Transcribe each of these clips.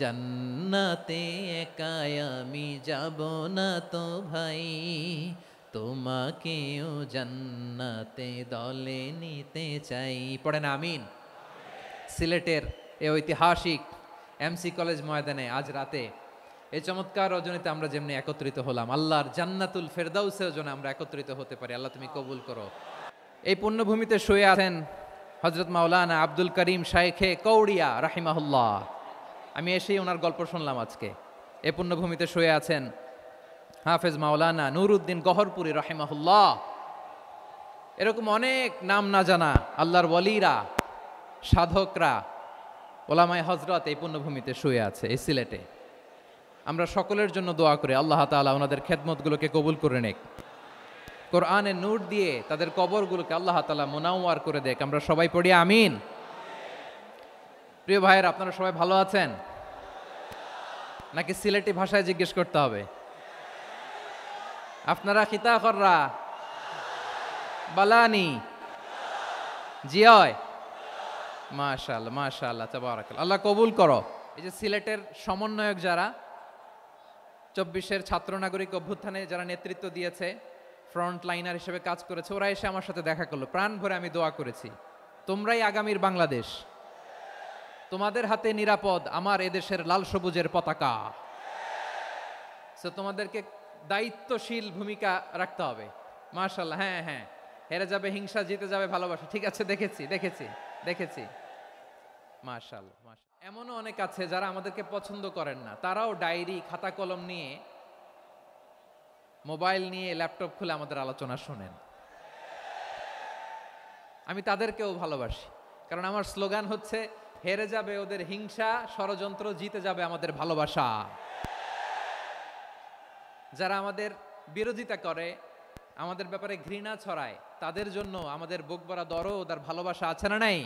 জান্নাতে একাই আমি যাব না তো ভাই, তোমাকেও জান্নাতে দলে নিতে চাই। পড়েন আমিন। সিলেটের এ ঐতিহাসিক এমসি কলেজ ময়দানে আজ রাতে এই চমৎকার রজনীতে আমরা যেমনি একত্রিত হলাম, আল্লাহর জান্নাতুল ফেরদাউসের জন্য আমরা একত্রিত হতে পারি। আল্লাহ তুমি কবুল করো। এই পুণ্যভূমিতে শুয়ে আছেন হজরত মাওলানা আব্দুল করিম শাইখে কৌড়িয়া রাহিমাহুল্লাহ। আমি এসেই ওনার গল্প শুনলাম আজকে। এই পুণ্যভূমিতে শুয়ে আছেন হাফেজ মাওলানা নুরউদ্দিন গহরপুরি রাহিমাহুল্লাহ। এরকম অনেক নাম না জানা আল্লাহর ওয়ালিরা, সাধকরা, ওলামায়ে হজরত এই পুণ্যভূমিতে শুয়ে আছে এই সিলেটে। আমরা সকলের জন্য দোয়া করি আল্লাহ তাআলা ওনাদের খেদমতগুলোকে কবুল করে নেক, কোরআনের নূর দিয়ে তাদের কবরগুলোকে আল্লাহ তাআলা মুনাওয়ার করে দেখ। আমরা সবাই পড়ি আমিন। প্রিয় ভাইয়ের, আপনারা সবাই ভালো আছেন নাকি সিলেটি ভাষায় জিজ্ঞেস করতে হবে? আপনারা খিতা কররা বালানি জিয়য় মাশাআল্লাহ মাশাআল্লাহ তাবারাকাল্লাহ। আল্লাহ কবুল করো। এই যে সিলেটের সমন্বয়ক যারা 24-এর ছাত্র নাগরিক অভ্যুত্থানে যারা নেতৃত্ব দিয়েছে, ফ্রন্ট লাইনার হিসেবে কাজ করেছে, ওরা এসে আমার সাথে দেখা করলো। প্রাণ ভরে আমি দোয়া করেছি, তোমরাই আগামীর বাংলাদেশ, তোমাদের হাতে নিরাপদ আমার এদেশের লাল সবুজের পতাকা। সো তোমাদেরকে দায়িত্বশীল ভূমিকা রাখতে হবে। মাশাআল্লাহ। হ্যাঁ হ্যাঁ, হেরে যাবে হিংসা, জিতে যাবে ভালোবাসা। ঠিক আছে, দেখেছি দেখেছি দেখেছি। মাশাআল্লাহ মাশাআল্লাহ। এমনও অনেক আছে যারা আমাদেরকে পছন্দ করেন না, তারাও ডায়েরি খাতা কলম নিয়ে, মোবাইল নিয়ে, ল্যাপটপ খুলে আমাদের আলোচনা শোনেন। আমি তাদেরকেও ভালোবাসি, কারণ আমার স্লোগান হচ্ছে হেরে যাবে ওদের হিংসা ষড়যন্ত্র, জিতে যাবে আমাদের ভালোবাসা। যারা আমাদের বিরোধিতা করে, আমাদের ব্যাপারে ঘৃণা ছড়ায়, তাদের জন্য আমাদের বুক ভরা দরদ আর ভালোবাসা আছে না নাই?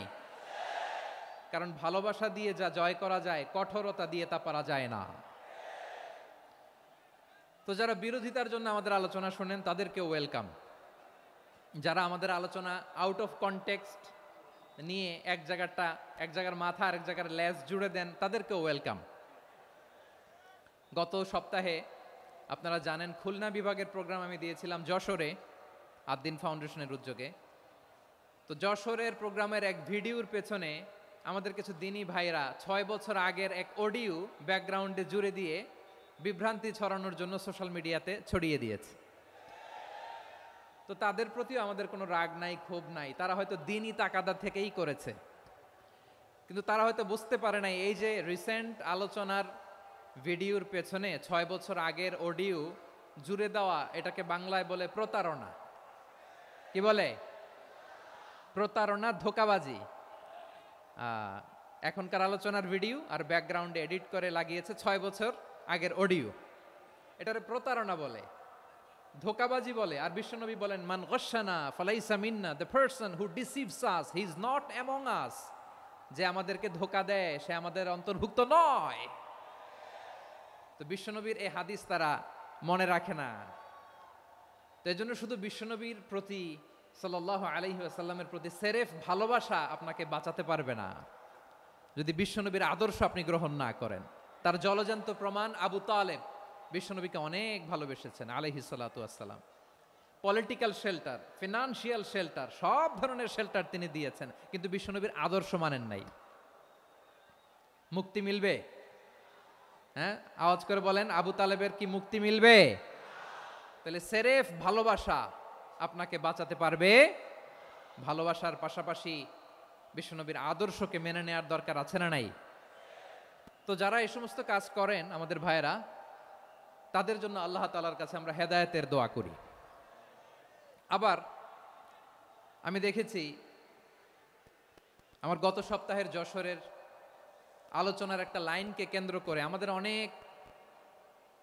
কারণ ভালোবাসা দিয়ে যা জয় করা যায়, কঠোরতা দিয়ে তা পারা যায় না। তো যারা বিরোধিতার জন্য আমাদের আলোচনা শোনেন তাদেরকেও ওয়েলকাম। যারা আমাদের আলোচনা আউট অফ কনটেক্সট নিয়ে এক জায়গার মাথা আর এক জায়গার লেজ জুড়ে দেন, তাদেরকেও ওয়েলকাম। গত সপ্তাহে আপনারা জানেন খুলনা বিভাগের প্রোগ্রাম আমি দিয়েছিলাম যশোরে, আদ্দিন ফাউন্ডেশনের উদ্যোগে। তো যশোরের প্রোগ্রামের এক ভিডিওর পেছনে আমাদের কিছু দিনী ভাইরা 6 বছর আগের এক অডিও ব্যাকগ্রাউন্ডে জুড়ে দিয়ে বিভ্রান্তি ছড়ানোর জন্য সোশ্যাল মিডিয়াতে ছড়িয়ে দিয়েছে। তো তাদের প্রতিও আমাদের কোনো রাগ নাই, ক্ষোভ নাই। তারা হয়তো দিনই তাকাদা থেকেই করেছে, কিন্তু তারা হয়তো বুঝতে পারে নাই এই যে রিসেন্ট আলোচনার ভিডিওর পেছনে 6 বছর আগের অডিও জুড়ে দেওয়া, এটাকে বাংলায় বলে প্রতারণা। কি বলে? প্রতারণা, ধোঁকাবাজি। এখনকার আলোচনার ভিডিও আর ব্যাকগ্রাউন্ডে এডিট করে লাগিয়েছে 6 বছর আগের অডিও। এটারে প্রতারণা বলে, ধোঁকাবাজি বলে। আর বিশ্বনবী বলেন, মান গশানা ফালাইসা মিন্না, the person who deceives us he is not among us. যে আমাদেরকে ধোঁকা দেয় সে আমাদের অন্তর্ভুক্ত নয়। তো বিশ্বনবীর এই হাদিস তারা মনে রাখে না। তো এই জন্য শুধু বিশ্বনবীর প্রতি সাল্লাল্লাহু আলাইহি ওয়াসাল্লামের প্রতি সেরেফ ভালোবাসা আপনাকে বাঁচাতে পারবে না যদি বিশ্বনবীর আদর্শ আপনি গ্রহণ না করেন। তার জলজান্ত প্রমাণ আবু তালেব বিশ্বনবীকে অনেক ভালোবেসেছেন আলাইহিস সালাতু ওয়াসসালাম। পলিটিক্যাল শেল্টার, ফিনান্সিয়াল শেল্টার, সব ধরনের শেল্টার তিনি দিয়েছেন, কিন্তু বিশ্বনবীর আদর্শ মানেন নাই। মুক্তি মিলবে? হ্যাঁ, আওয়াজ করে বলেন, আবু তালেবের কি মুক্তি মিলবে? তাহলে সেরেফ ভালোবাসা আপনাকে বাঁচাতে পারবে। ভালোবাসার পাশাপাশি বিশ্বনবীর আদর্শকে মেনে নেওয়ার দরকার আছে না নাই? তো যারা এই সমস্ত কাজ করেন আমাদের ভাইয়েরা, তাদের জন্য আল্লাহ তাআলার কাছে আমরা হেদায়েতের দোয়া করি। আবার আমি দেখেছি আমার গত সপ্তাহের যশোরের আলোচনার একটা লাইনকে কেন্দ্র করে আমাদের অনেক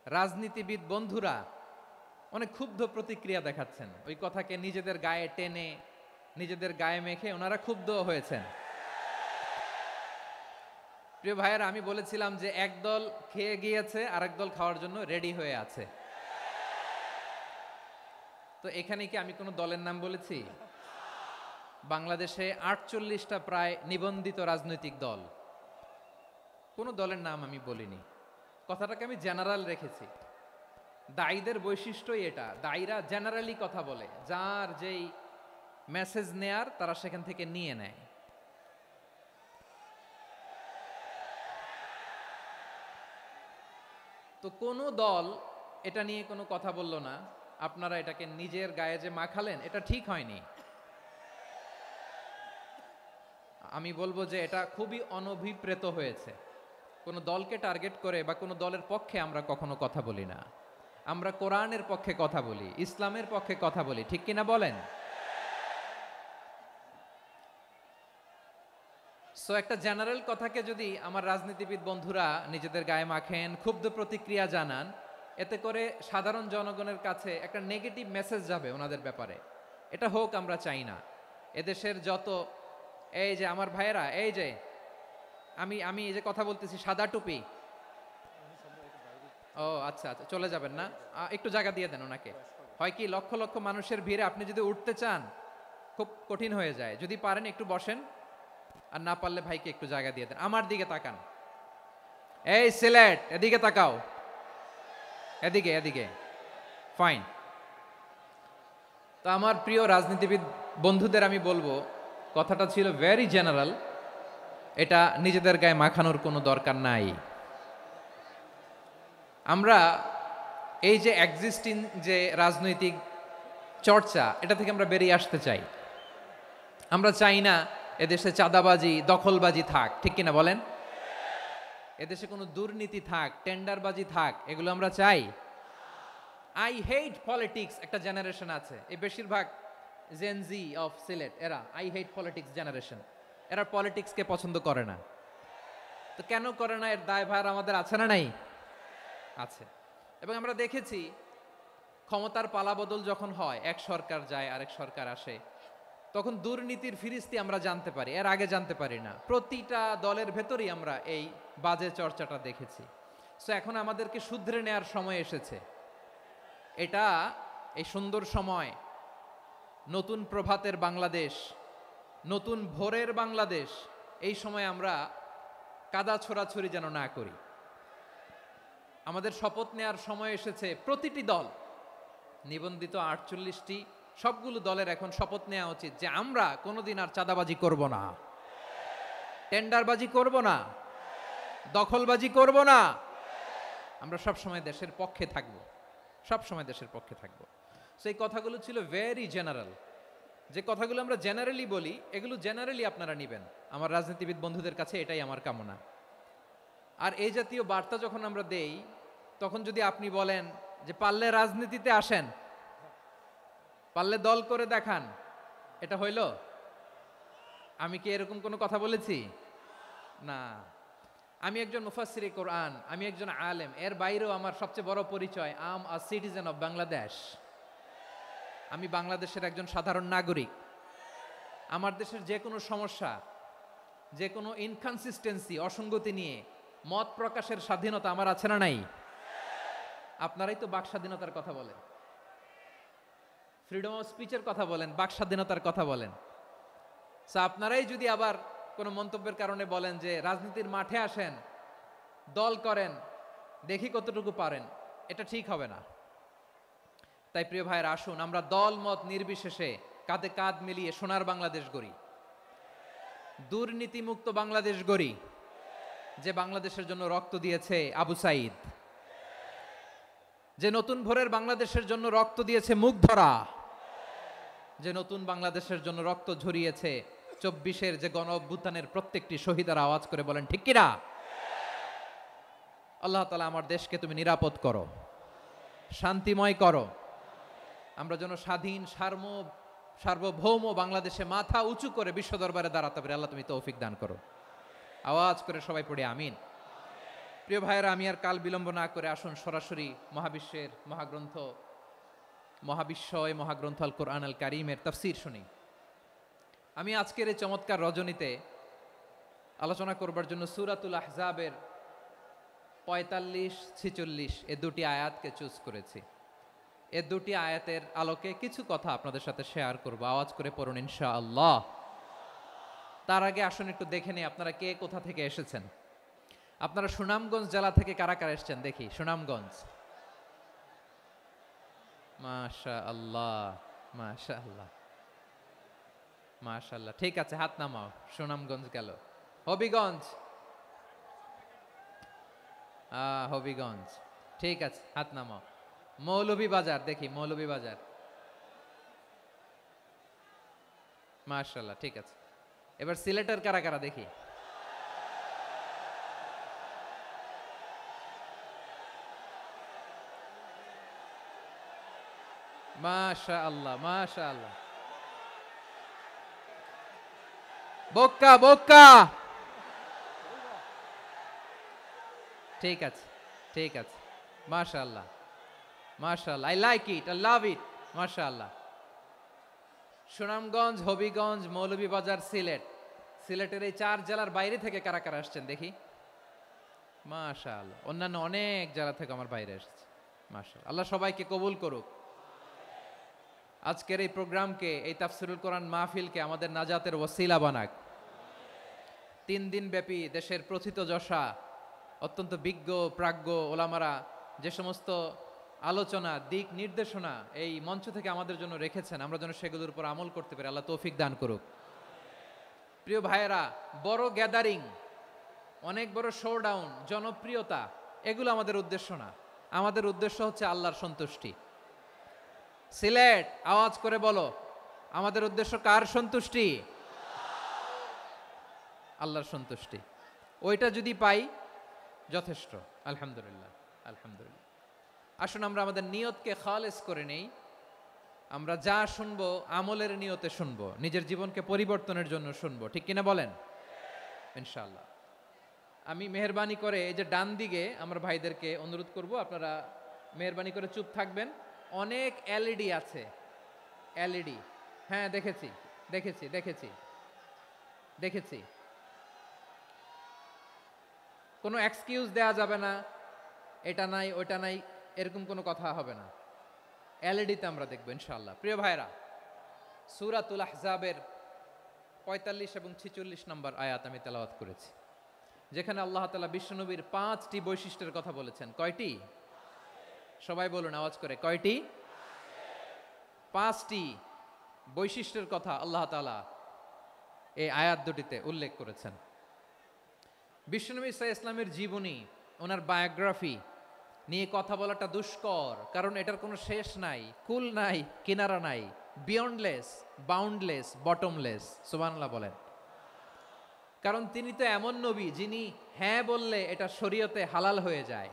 রাজনীতিবিদ বন্ধুরা অনেক ক্ষুব্ধ প্রতিক্রিয়া দেখাচ্ছেন। ওই কথাকে নিজেদের গায়ে টেনে, নিজেদের গায়ে মেখে ওনারা ক্ষুব্ধ হয়েছেন। প্রিয় ভাইয়েরা, আমি বলেছিলাম যে একদল খেয়ে গিয়েছে, আরেক দল খাওয়ার জন্য রেডি হয়ে আছে। তো এখানে কি আমি কোনো দলের নাম বলেছি? বাংলাদেশে 48টা প্রায় নিবন্ধিত রাজনৈতিক দল, কোনো দলের নাম আমি বলিনি, কথাটাকে আমি জেনারেল রেখেছি। দায়ীদের বৈশিষ্ট্যই এটা, দায়ীরা জেনারেলি কথা বলে, যার যেই মেসেজ নেয়ার তারা সেখান থেকে নিয়ে নেয়। তো কোনো দল এটা নিয়ে কোনো কথা বলল না, আপনারা এটাকে নিজের গায়ে যে মাখালেন এটা ঠিক হয়নি। আমি বলবো যে এটা খুবই অনভিপ্রেত হয়েছে। কোনো দলকে টার্গেট করে বা কোনো দলের পক্ষে আমরা কখনো কথা বলি না। আমরা কোরআনের পক্ষে কথা বলি, ইসলামের পক্ষে কথা বলি, ঠিক কিনা বলেন? সো একটা জেনারেল কথাকে যদি আমার রাজনীতিবিদ বন্ধুরা নিজেদের গায়ে মাখেন, ক্ষুব্ধ প্রতিক্রিয়া জানান, এতে করে সাধারণ জনগণের কাছে একটা নেগেটিভ মেসেজ যাবে ওনাদের ব্যাপারে। এটা হোক আমরা চাই না। এদেশের যত এই যে আমার ভাইয়েরা, এই যে আমি আমি এই যে কথা বলতেছি, সাদা টুপি, ও আচ্ছা আচ্ছা, চলে যাবেন না? একটু জায়গা দিয়ে দেন ওনাকে। হয় কি, লক্ষ লক্ষ মানুষের ভিড়ে আপনি যদি উঠতে চান খুব কঠিন হয়ে যায়। যদি পারেন একটু বসেন, আর না পারলে ভাইকে একটু জায়গা দিয়ে দেন। আমার দিকে তাকান, এই সিলেট, এদিকে তাকাও, এদিকে এদিকে, ফাইন। তো আমার প্রিয় রাজনীতিবিদ বন্ধুদের আমি বলবো, কথাটা ছিল ভেরি জেনারেল, এটা নিজেদের গায়ে মাখানোর কোনো দরকার নাই। আমরা এই যে এক্সিস্টিং যে রাজনৈতিক চর্চা, এটা থেকে আমরা বেরিয়ে আসতে চাই। আমরা চাই না এদেশে চাঁদাবাজি, দখলবাজি থাক, ঠিক কিনা বলেন? এদেশে কোনো দুর্নীতি থাক, টেন্ডারবাজি থাক, এগুলো আমরা চাই। আই হেট পলিটিক্স একটা জেনারেশন আছে, এই বেশিরভাগ জেনজি অফ সিলেট, এরা আই হেট পলিটিক্স জেনারেশন। এরা পলিটিক্সকে পছন্দ করে না। তো কেন করে না, এর দায়ভার আমাদের আছে না নাই? আছে। এবং আমরা দেখেছি ক্ষমতার পালাবদল যখন হয়, এক সরকার যায় আরেক সরকার আসে, তখন দুর্নীতির ফিরিস্তি আমরা জানতে পারি, এর আগে জানতে পারি না। প্রতিটা দলের ভেতরেই আমরা এই বাজে চর্চাটা দেখেছি। সো এখন আমাদেরকে শুধরে নেওয়ার সময় এসেছে। এটা এই সুন্দর সময়, নতুন প্রভাতের বাংলাদেশ, নতুন ভোরের বাংলাদেশ, এই সময় আমরা কাদা ছোড়াছুড়ি যেন না করি। আমাদের শপথ নেওয়ার সময় এসেছে। প্রতিটি দল, নিবন্ধিত 48টি, সবগুলো দলের এখন শপথ নেওয়া উচিত যে আমরা কোনোদিন আর চাঁদাবাজি করব না, টেন্ডারবাজি করব না, দখলবাজি করব না। আমরা সবসময় দেশের পক্ষে থাকব, সবসময় দেশের পক্ষে থাকব। সেই কথাগুলো ছিল ভেরি জেনারেল। যে কথাগুলো আমরা জেনারেলি বলি, এগুলো জেনারেলি আপনারা নেবেন। আমার রাজনীতিবিদ বন্ধুদের কাছে এটাই আমার কামনা। আর এই জাতীয় বার্তা যখন আমরা দেই, তখন যদি আপনি বলেন যে পারলে রাজনীতিতে আসেন, পারলে দল করে দেখান, এটা হইল? আমি কি এরকম কোনো কথা বলেছি? না। আমি একজন মুফাসসিরে কোরআন, আমি একজন আলেম, এর বাইরেও আমার সবচেয়ে বড় পরিচয়, আম আ সিটিজেন অফ বাংলাদেশ। আমি বাংলাদেশের একজন সাধারণ নাগরিক। আমার দেশের যে কোনো সমস্যা, যে কোনো ইনকনসিস্টেন্সি, অসঙ্গতি নিয়ে মত প্রকাশের স্বাধীনতা আমার আছে না নাই? আপনারাই তো বাক স্বাধীনতার কথা বলেন, ফ্রিডম অফ স্পিচের কথা বলেন, বাক স্বাধীনতার কথা বলেন। সো আপনারাই যদি আবার কোনো মন্তব্যের কারণে বলেন যে রাজনীতির মাঠে আসেন, দল করেন, দেখি কতটুকু পারেন, এটা ঠিক হবে না। তাই প্রিয় ভাইয়ের, আসুন আমরা দল মত নির্বিশেষে কাঁধে কাঁধ মিলিয়ে সোনার বাংলাদেশ গড়ি, দুর্নীতিমুক্ত বাংলাদেশ গড়ি। যে বাংলাদেশের জন্য রক্ত দিয়েছে আবু সাইদ, যে নতুন ভোরের বাংলাদেশের জন্য রক্ত দিয়েছে মুগ্ধরা, যে নতুন বাংলাদেশের জন্য রক্ত ঝরিয়েছে 24-এর যে গণ অভ্যুত্থানের প্রত্যেকটি শহীদের, আওয়াজ করে বলেন ঠিক কিনা? আল্লাহ তাআলা আমার দেশকে তুমি নিরাপদ করো, শান্তিময় করো। আমরা যেন স্বাধীন সার্বভৌম বাংলাদেশে মাথা উঁচু করে বিশ্ব দরবারে দাঁড়াতে পারি। আল্লাহ তুমি তৌফিক দান করো। আওয়াজ করে সবাই পড়ে আমিন। প্রিয় ভাইয়েরা, আমি আর কাল বিলম্ব না করে আসুন সরাসরি মহাবিশ্বের মহাগ্রন্থ, মহাবিশ্বয় মহাগ্রন্থ আল কোরআন আল কারীমের তাফসীর শুনি। আমি আজকের এই চমৎকার রজনীতে আলোচনা করবার জন্য সূরাতুল আহজাবের 45-46 এ দুটি আয়াতকে চুজ করেছি। এ দুটি আয়াতের আলোকে কিছু কথা আপনাদের সাথে শেয়ার করব। আওয়াজ করে পড়ুন ইনশাআল্লাহ। তার আগে আসুন একটু দেখে নিই আপনারা কে কোথা থেকে এসেছেন। আপনারা সুনামগঞ্জ জেলা থেকে কারা কারা এসেছেন দেখি? সুনামগঞ্জ, মাশা আল্লাহ, মাশা আল্লাহ, মাশা আল্লাহ। ঠিক আছে, হাত নামাও। সুনামগঞ্জ গেল। হবিগঞ্জ, হবিগঞ্জ, ঠিক আছে, হাত নামাও। মৌলভীবাজার দেখি, মৌলভীবাজার, মাশাআল্লাহ, ঠিক আছে। এবার সিলেটের কারা কারা দেখি? মাশাআল্লাহ, মাশাআল্লাহ। বক্কা, বক্কা, ঠিক আছে, ঠিক আছে, মাশাআল্লাহ, মাশাআল্লাহ, I like it, I love it, মাশাআল্লাহ। সুনামগঞ্জ, হবিগঞ্জ, মৌলভীবাজার, সিলেট। সিলেটের এই 4 জেলার বাইরে থেকে কারা কারা আসছেন দেখি? মাশাআল্লাহ। অন্যান্য অনেক জেলা থেকে আমার বাইরে এসেছে, মাশাআল্লাহ। আল্লাহ সবাইকে কবুল করুক। আজকের এই প্রোগ্রামকে, এই তাফসিরুল কোরআন মাহফিলকে আমাদের নাজাতের ওসিলা বানাক। 3 দিন ব্যাপী দেশের প্রথিতযশা অত্যন্ত বিজ্ঞ প্রাজ্ঞ ওলামারা যে সমস্ত আলোচনা, দিক নির্দেশনা এই মঞ্চ থেকে আমাদের জন্য রেখেছেন, আমরা যেন সেগুলোর উপর আমল করতে পারি। আল্লাহ তৌফিক দান করুক। প্রিয় ভাইয়েরা, বড় গ্যাদারিং, অনেক বড় শোডাউন, জনপ্রিয়তা, এগুলো আমাদের উদ্দেশ্য না। আমাদের উদ্দেশ্য হচ্ছে আল্লাহর সন্তুষ্টি। সিলেট, আওয়াজ করে বলো, আমাদের উদ্দেশ্য কার সন্তুষ্টি? আল্লাহর সন্তুষ্টি। ওইটা যদি পাই যথেষ্ট, আলহামদুলিল্লাহ, আলহামদুলিল্লাহ। আসুন আমরা আমাদের নিয়তকে খালেস করে নেই। আমরা যা শুনবো আমলের নিয়তে শুনবো, নিজের জীবনকে পরিবর্তনের জন্য শুনবো, ঠিক কিনা বলেন? ইনশাআল্লাহ। আমি মেহেরবানি করে এই যে ডান দিকে আমরা ভাইদেরকে অনুরোধ করব, আপনারা মেহেরবানি করে চুপ থাকবেন। অনেক এলইডি আছে, এলইডি, হ্যাঁ দেখেছি, দেখেছি, দেখেছি, দেখেছি। কোনো এক্সকিউজ দেয়া যাবে না, এটা নাই ওটা নাই, এরকম কোনো কথা হবে না। এলইডিতে আমরা দেখবো ইনশাআল্লাহ। প্রিয় ভাইরা, সূরাতুল আহজাবের 45 এবং 46 নম্বর আয়াত আমি তেলাওয়াত করেছি, যেখানে আল্লাহ তাআলা বিশ্বনবীর 5টি বৈশিষ্ট্যের কথা বলেছেন। কয়টি? সবাই বলুন আওয়াজ করে, কয়টি? 5টি বৈশিষ্ট্যের কথা আল্লাহ তাআলা এই আয়াত দুটিতে উল্লেখ করেছেন। বিশ্বনবী সাল্লাল্লাহু আলাইহি ইসলামের জীবনী, ওনার বায়োগ্রাফি নিয়ে কথা বলাটা দুষ্কর, কারণ এটার কোনো শেষ নাই, কুল নাই, কিনারা নাই, বিয়ন্ডলেস, বাউন্ডলেস, বটমলেস। সুবহানাল্লাহ বলেন। কারণ তিনি তো এমন নবী যিনি হ্যাঁ বললে এটা শরীয়তে হালাল হয়ে যায়।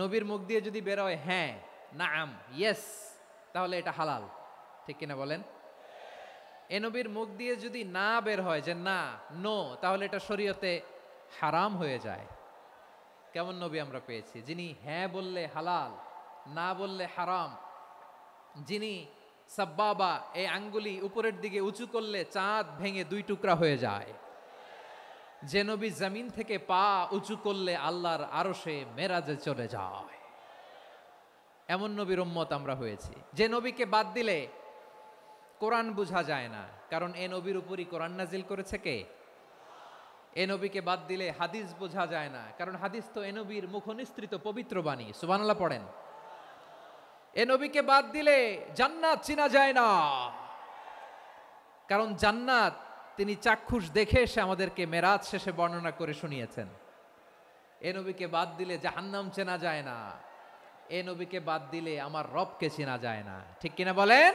নবীর মুখ দিয়ে যদি বের হয় হ্যাঁ, নাআম, ইয়েস, তাহলে এটা হালাল, ঠিক কিনা বলেন? এ নবীর মুখ দিয়ে যদি না বের হয় যে না, নো, তাহলে এটা শরীয়তে হারাম হয়ে যায়। কেমন নবী আমরা পেয়েছি, যিনি হ্যাঁ বললে হালাল, না বললে হারাম, যিনি সাব্বাবা, এই আঙ্গুলি উপরের দিকে উঁচু করলে চাঁদ ভেঙে 2 টুকরা হয়ে যায়, যে নবী জমিন থেকে পা উঁচু করলে আল্লাহর আরশে মেরাজে চলে যায়, এমন নবীর উম্মত আমরা হয়েছি। যে নবীকে বাদ দিলে কোরআন বোঝা যায় না, কারণ এ নবীর উপরই কোরআন নাজিল করেছে কে? এ নবীকে বাদ দিলে হাদিস বোঝা যায় না, কারণ হাদিস তো এ নবীর মুখনিসৃত পবিত্র বাণী। সুবহানাল্লাহ পড়েন। এ নবীকে বাদ দিলে জান্নাত চিনা যায় না, কারণ জান্নাত তিনি চাক্ষুষ দেখে এসে আমাদেরকে মেরাজ শেষে বর্ণনা করে শুনিয়েছেন। এ নবীকে বাদ দিলে জাহান্নাম চেনা যায় না, এ নবীকে বাদ দিলে আমার রবকে চেনা যায় না, ঠিক কিনা বলেন?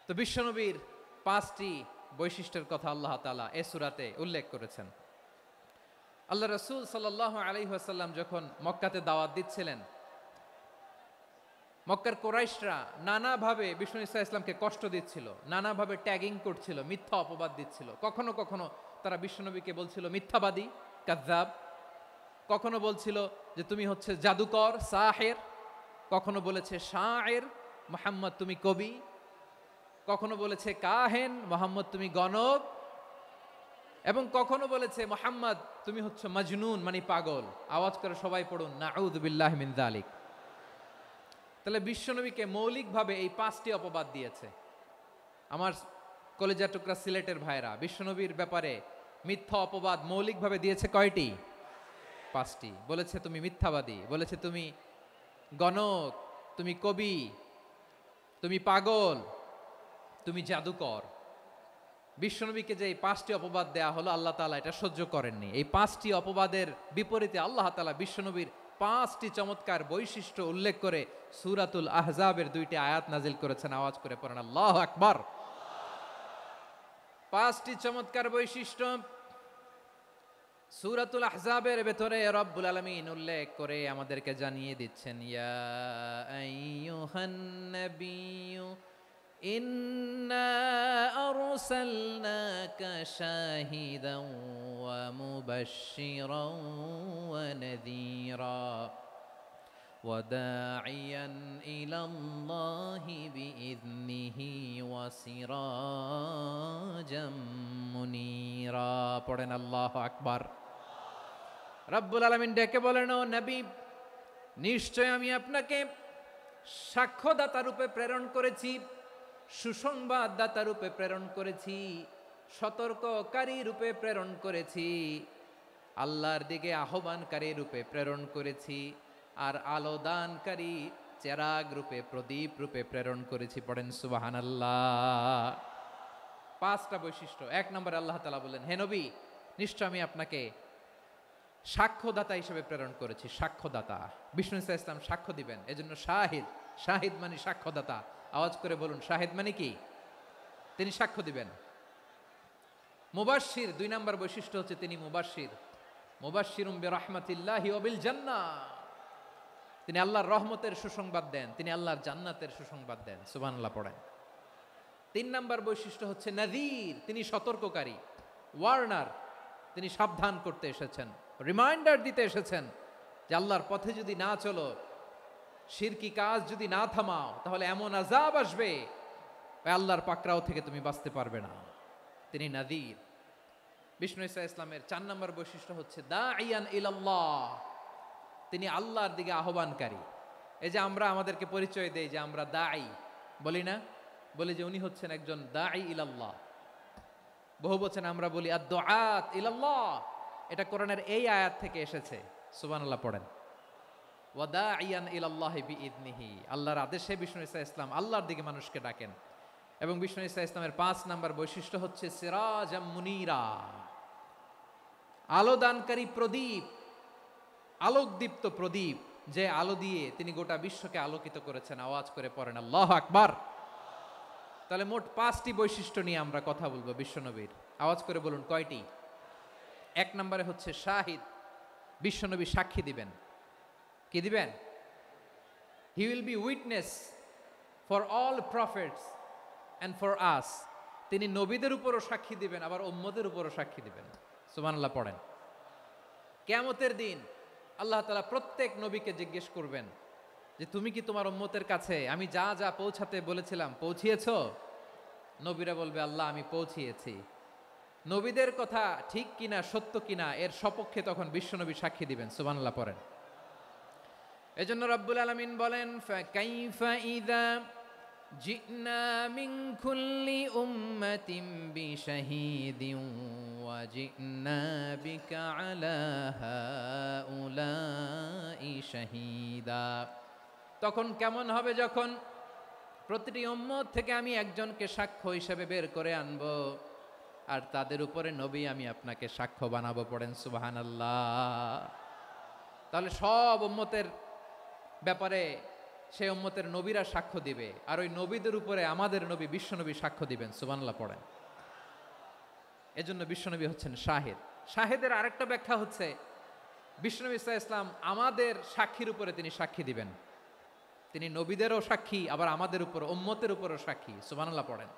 তো বিশ্বনবীর 5টি বৈশিষ্ট্যের কথা আল্লাহ তাআলা এই সূরাতে উল্লেখ করেছেন। আল্লাহ রাসূল সাল্লাল্লাহু আলাইহি ওয়াসাল্লাম যখন মক্কাতে দাওয়াত দিচ্ছিলেন, মক্কার কুরাইশরা নানাভাবে বিষ্ণু ঈসা ইসলামকে কষ্ট দিচ্ছিল, নানাভাবে ট্যাগিং করছিল, মিথ্যা অপবাদ দিচ্ছিল। কখনো কখনো তারা বিশ্বনবীকে বলছিল মিথ্যাবাদী, কাযযাব। কখনো বলছিল যে তুমি হচ্ছে জাদুকর, সাহের। কখনো বলেছে শায়ের, মুহাম্মদ তুমি কবি। কখনো বলেছে কাহেন, মুহাম্মদ তুমি গণক। এবং কখনো বলেছে মুহাম্মদ তুমি হচ্ছে মাজনুন, মানে পাগল। আওয়াজ করে সবাই পড়ুন, নাউযু বিল্লাহি মিন যালিক। তাহলে বিশ্বনবীকে মৌলিকভাবে এই 5টি অপবাদ দিয়েছে। আমার কলেজা টুকরা সিলেটের ভাইরা, বিশ্বনবীর ব্যাপারে মিথ্যা অপবাদ মৌলিকভাবে দিয়েছে কয়টি? 5টি। বলেছে তুমি মিথ্যাবাদী, বলেছে তুমি গণক, তুমি কবি, তুমি পাগল, তুমি জাদুকর। বিশ্বনবীকে যে এই 5টি অপবাদ দেয়া হলো, আল্লাহ তাআলা এটা সহ্য করেননি। এই 5টি অপবাদের বিপরীতে আল্লাহ তাআলা বিশ্বনবীর 5টি চমৎকার বৈশিষ্ট্য উল্লেখ করে সূরাতুল আহজাবের 2টি আয়াত নাজিল করেছেন। আওয়াজ করে পড়েন আল্লাহু আকবার। 5টি চমৎকার বৈশিষ্ট্য সূরাতুল আহজাবের ভেতরে রব্বুল আলামিন উল্লেখ করে আমাদেরকে জানিয়ে দিচ্ছেন, ইয়া আইয়ুহান নাবিয়্যু ইন্না আরসালনাকা শাহিদান ওয়া মুবাশশিরান ওয়া নাযীরা ওয়া দাঈয়ান ইলাল্লাহি বিইذনিহি ওয়া সিরাজাম মুনীরা। পড়েন আল্লাহু আকবার। রব্বুল আলামিন ডেকে বলেন, ও নবী, নিশ্চয় আমি আপনাকে সাক্ষ্যদাতা রূপে প্রেরণ করেছি, সুসংবাদদাতা রূপে প্রেরণ করেছি, সতর্ককারী রূপে প্রেরণ করেছি, আল্লাহর দিকে আহ্বানকারী রূপে প্রেরণ করেছি, আর আলোদানকারী চেরাগ রূপে, প্রদীপ রূপে প্রেরণ করেছি। পড়েন সুবহানাল্লাহ। 5টা বৈশিষ্ট্য। 1 নম্বরে আল্লাহ তাআলা বলেন, হে নবী, নিশ্চয় আমি আপনাকে সাক্ষ্যদাতা হিসেবে প্রেরণ করেছি। সাক্ষ্যদাতা, বিষ্ণু ইসা ইসলাম সাক্ষ্য দিবেন, এজন্য শাহিদ। শাহিদ মানে সাক্ষ্যদাতা। আওয়াজ করে বলুন, শাহিদ মানে কি? তিনি সাক্ষ্য দিবেন। মুবাশশির, 2 নম্বর বৈশিষ্ট্য হচ্ছে তিনি মুবাশশির। মুবাশশিরুম বিরাহমাতিল্লাহি ওয়া বিল জান্নাহ, তিনি আল্লাহর রহমতের সুসংবাদ দেন, তিনি আল্লাহর জান্নাতের সুসংবাদ দেন। সুবহানাল্লাহ পড়েন। 3 নম্বর বৈশিষ্ট্য হচ্ছে নাযীর, তিনি সতর্ককারী। ওয়ার্নার, তিনি সাবধান করতে এসেছেন, রিমাইন্ডার দিতে এসেছেন যে আল্লাহর পথে যদি না চলো, শিরকি কাজ যদি না থামাও, তাহলে এমন আযাব আসবে আল্লাহর পাকড়াও থেকে তুমি বাঁচতে পারবে না। তিনি নাযীর। বিষ্ণু ইসা ইসলামের 4 নম্বর বৈশিষ্ট্য হচ্ছে দাঈয়ান ইলাল্লাহ, তিনি আল্লাহর দিকে আহ্বানকারী। এই যে আমরা আমাদেরকে পরিচয় দেই যে আমরা দাঈ, বলি না? বলি যে উনি হচ্ছেন একজন দাঈ ইলাল্লাহ। বহু বচনে আমরা বলি আদ-দুআত ইলাল্লাহ। এটা কোরআনের এই আয়াত থেকে এসেছে। সুবহানাল্লাহ পড়েন। ওয়া দাঈয়ান ইলাল্লাহি বিইذনিহি, আল্লাহর আদেশে বিষ্ণু ইসা ইসলাম আল্লাহর দিকে মানুষকে ডাকেন। এবং বিষ্ণু ইসা ইসলামের 5 নম্বর বৈশিষ্ট্য হচ্ছে সিরাজাম মুনীরা, আলোদানকারী প্রদীপ, আলোকদীপ্ত প্রদীপ, যে আলো দিয়ে তিনি গোটা বিশ্বকে আলোকিত করেছেন। আওয়াজ করে পড়েন আল্লাহু আকবার। তাহলে মোট 5টি বৈশিষ্ট্য নিয়ে আমরা কথা বলবো বিশ্বনবীর। আওয়াজ করে বলুন কয়টি? 1 নম্বরে হচ্ছে শাহিদ, বিশ্বনবী সাক্ষী দিবেন। কি দিবেন? He will be witness for all prophets and for us. তিনি নবীদের উপরও সাক্ষী দিবেন, আবার উম্মতের উপরও সাক্ষী দিবেন। সুবহানাল্লাহ পড়েন। কিয়ামতের দিন আল্লাহ তাআলা প্রত্যেক নবীকে জিজ্ঞেস করবেন যে তুমি কি তোমার উম্মতের কাছে আমি যা যা পৌঁছাতে বলেছিলাম পৌঁছিয়েছো? নবীরা বলবে, আল্লাহ আমি পৌঁছিয়েছি। নবীদের কথা ঠিক কিনা, সত্য কিনা, এর সপক্ষে তখন বিশ্বনবী সাক্ষী দিবেন। সুবহানাল্লাহ পড়েন। এজন্য রব্বুল আলামিন বলেন, ফাকাইফা ইযা জি'না মিন কুল্লি উম্মাতিন বিশাহীদিন ওয়া জি'না বিকা আলা হাউলাই শাহীদা। তখন কেমন হবে যখন প্রতিটি উম্মত থেকে আমি একজনকে সাক্ষ্য হিসেবে বের করে আনব, আর তাদের উপরে নবী আমি আপনাকে সাক্ষ্য বানাবো। পড়েন সুবহানাল্লাহ। তাহলে সব উম্মতের ব্যাপারে সেই উম্মতের নবীরা সাক্ষ্য দিবে, আর ওই নবীদের উপরে আমাদের নবী বিশ্বনবী সাক্ষ্য দিবেন। সুবহানাল্লাহ পড়েন। এজন্য বিশ্বনবী হচ্ছেন শাহিদ। শাহিদের আরেকটা ব্যাখ্যা হচ্ছে বিশ্বনবী সাল্লাল্লাহু আলাইহি ওয়াসাল্লাম আমাদের সাক্ষীর উপরে তিনি সাক্ষী দিবেন। তিনি নবীদেরও সাক্ষী, আবার আমাদের উপর, উম্মতের উপরও সাক্ষী। সুবহানাল্লাহ পড়েন।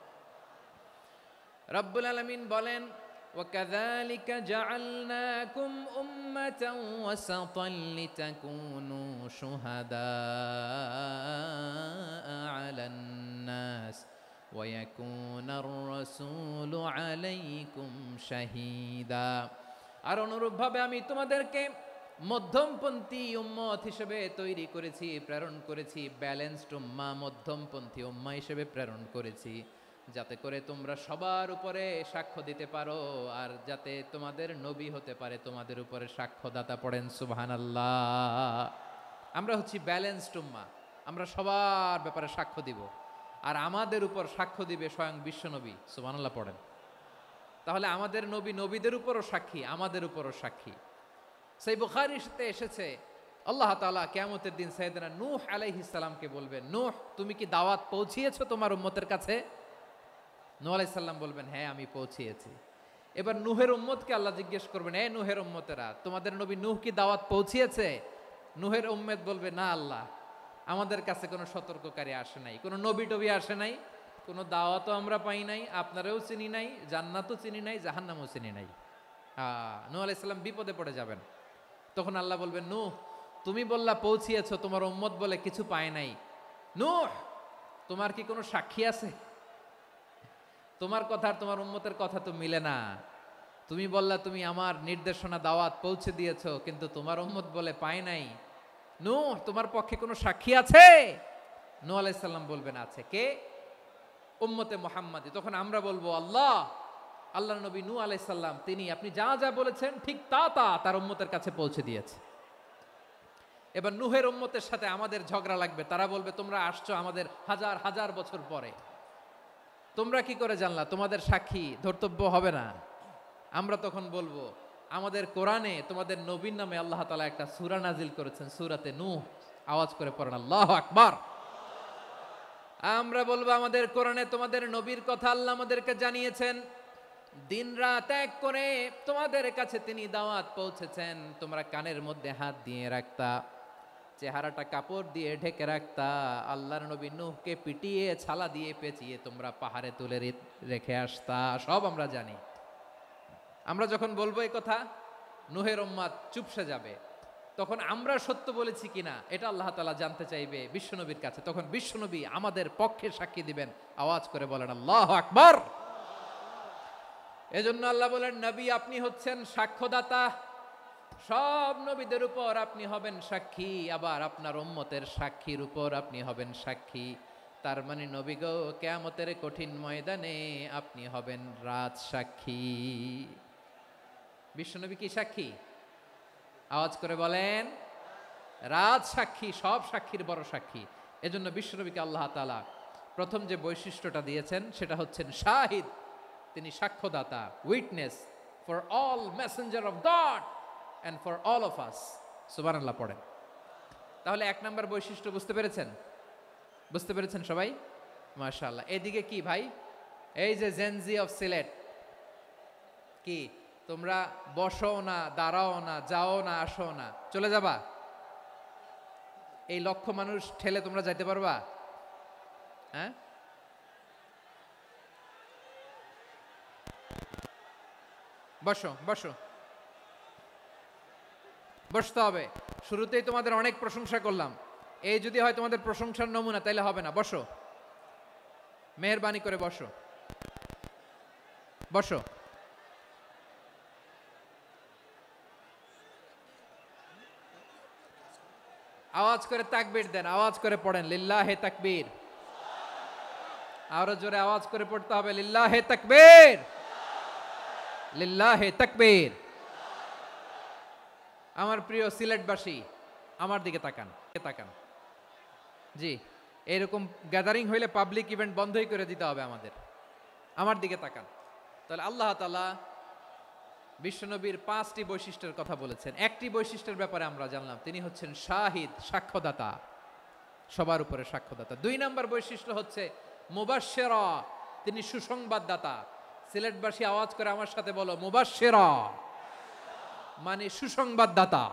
রব্বুল আলামিন বলেন, وَكَذَلِكَ جَعَلْنَاكُمْ أُمَّةً وَسَطًا لِتَكُونُوا شُهَدَاءَ عَلَى النَّاسِ وَيَكُونَ الرَّسُولُ عَلَيْكُمْ شَهِيدًا। আর অনুরূপভাবে আমি তোমাদেরকে মধ্যমপন্থী উম্মত হিসেবে তৈরি করেছি, প্রেরণ করেছি। ব্যালেন্সড উম্মাহ, মধ্যমপন্থী উম্মাহ হিসেবে প্রেরণ করেছি। যাতে করে তোমরা সবার উপরে সাক্ষ্য দিতে পারো, আর যাতে তোমাদের নবী হতে পারে তোমাদের উপরে সাক্ষ্যদাতা। পড়েন সুবহানাল্লাহ। আমরা হচ্ছি ব্যালেন্সড উম্মাহ, আমরা সবার ব্যাপারে সাক্ষ্য দিব, আর আমাদের উপর সাক্ষ্য দিবে স্বয়ং বিশ্বনবী। সুবহানাল্লাহ পড়েন। তাহলে আমাদের নবী নবীদের উপরও সাক্ষী, আমাদের উপরও সাক্ষী। সেই বুখারীতে এসেছে আল্লাহ তাআলা কিয়ামতের দিন সাইয়েদনা নূহ আলাইহিস সালামকে বলবেন, নূহ তুমি কি দাওয়াত পৌঁছিয়েছো তোমার উম্মতের কাছে? নূহ আলাইহিস সালাম বলবেন, হ্যাঁ আমি পৌঁছিয়েছি। এবার নূহের উম্মতকে আল্লাহ জিজ্ঞেস করবেন, এ নূহের উম্মতেরা, তোমাদের নবী নূহ কি দাওয়াত পৌঁছিয়েছে? নূহের উম্মত বলবে, না আল্লাহ, আমাদের কাছে কোনো সতর্ককারী আসে নাই, কোনো নবী টবি আসে নাই, কোনো দাওয়াতও আমরা পাই নাই, আপনারাও চিনি নাই, জান্নাতও চিনি নাই, জাহান্নামও চিনি নাই। নূহ আলাইহিস সালাম বিপদে পড়ে যাবেন। তখন আল্লাহ বলবেন, নূহ তুমি বললা পৌঁছিয়েছো, তোমার উম্মত বলে কিছু পায় নাই। নূহ তোমার কি কোনো সাক্ষী আছে? তোমার কথা আর তোমার উম্মতের কথা তো মিলে না। তুমি বললা তুমি আমার নির্দেশনা দাওয়াত পৌঁছে দিয়েছো, কিন্তু তোমার উম্মত বলে পায় নাই। নূহ তোমার পক্ষে কোনো সাক্ষী আছে? নূহ আলাইহিস সালাম বলবেন, আছে। কে? উম্মতে মুহাম্মাদি। তখন আমরা বলবো, আল্লাহ, আল্লাহর নবী নূহ আলাইহিস সালাম তিনি আপনি যা যা বলেছেন ঠিক তা তা তার উম্মতের কাছে পৌঁছে দিয়েছে। এবার নূহের উম্মতের সাথে আমাদের ঝগড়া লাগবে। তারা বলবে, তোমরা আসছো আমাদের হাজার হাজার বছর পরে, তোমরা কি করে জানলা? তোমাদের সাক্ষী ধর্তব্য হবে না। আমরা তখন বলবো, আমাদের কোরআনে তোমাদের নবীর নামে আল্লাহ তাআলা একটা সূরা নাজিল করেছেন, সূরাতে নূহ। আওয়াজ করে পড়েন আল্লাহু আকবার। আমরা বলবো, আমাদের কোরআনে তোমাদের নবীর কথা আল্লাহ আমাদেরকে জানিয়েছেন, দিন রাত এক করে তোমাদের কাছে তিনি দাওয়াত পৌঁছেছেন। তোমরা কানের মধ্যে হাত দিয়ে রাখতা, চেহারাটা কাপড় দিয়ে ঢেকে রাখতা, আল্লাহর নবী নূহকে পিটিয়ে ছালা দিয়ে পেঁচিয়ে তোমরা পাহাড়ে তুলে রেখে আসতা। সব আমরা জানি। আমরা যখন বলবো এই কথা, নূহের উম্মাত চুপসে যাবে। তখন আমরা সত্য বলেছি কিনা এটা আল্লাহ তাআলা জানতে চাইবে বিশ্বনবীর কাছে। তখন বিশ্বনবী আমাদের পক্ষে সাক্ষী দিবেন। আওয়াজ করে বলেন আল্লাহু আকবার। এজন্য আল্লাহ বলেন, নবী আপনি হচ্ছেন সাক্ষ্যদাতা, সব নবীদের উপর আপনি হবেন সাক্ষী, আবার আপনার উম্মতের সাক্ষীর উপর আপনি হবেন সাক্ষী। তার মানে নবী গো, কিয়ামতের কঠিন ময়দানে আপনি হবেন রাজ সাক্ষী। বিশ্বনবী কি সাক্ষী? আওয়াজ করে বলেন, রাজ সাক্ষী, সব সাক্ষীর বড় সাক্ষী। এজন্য বিশ্বনবীকে আল্লাহ তাআলা প্রথম যে বৈশিষ্ট্যটা দিয়েছেন সেটা হচ্ছেন শাহিদ। তিনি সাক্ষ্যদাতা, witness for all messenger of God and for all of us। সুবহানাল্লাহ পড়েন। তাহলে এক নাম্বার বৈশিষ্ট্য বুঝতে পেরেছেন? বুঝতে পেরেছেন সবাই? মাশাআল্লাহ। এদিকে কি ভাই, এই যে জেনজি অফ সিলেট, কি তোমরা বসো না, দাঁড়াও না, যাও না, আসো না, চলে যাবা? এই লক্ষ মানুষ ঠেলে তোমরা যাইতে পারবা? হ্যাঁ, বসো বসো, বসতে হবে। শুরুতেই তোমাদের অনেক প্রশংসা করলাম, এই যদি হয় তোমাদের প্রশংসার নমুনা, তাইলে হবে না। বসো, মেহেরবানি করে বসো, বসো। আওয়াজ করে তাকবীর দেন, আওয়াজ করে পড়েন লিল্লাহে তাকবীর। আরো জোরে আওয়াজ করে পড়তে হবে, লিল্লাহে তাকবীর, লিল্লাহে তাকবীর। আমার প্রিয় সিলেটবাসী, আমার দিকে তাকান, তাকান। জি, এরকম গ্যাদারিং হইলে পাবলিক ইভেন্ট বন্ধই করে দিতে হবে আমাদের। আমার দিকে তাকান। তাহলে আল্লাহ তাআলা বিশ্বনবীর 5টি বৈশিষ্ট্যের কথা বলেছেন। একটি বৈশিষ্ট্যের ব্যাপারে আমরা জানলাম, তিনি হচ্ছেন শাহিদ, সাক্ষ্যদাতা, সবার উপরে সাক্ষ্যদাতা। 2 নম্বর বৈশিষ্ট্য হচ্ছে মুবাশশিরা, তিনি সুসংবাদদাতা। সিলেটবাসী আওয়াজ করে আমার সাথে বলো, মুবাশশিরা মানে সুসংবাদদাতা।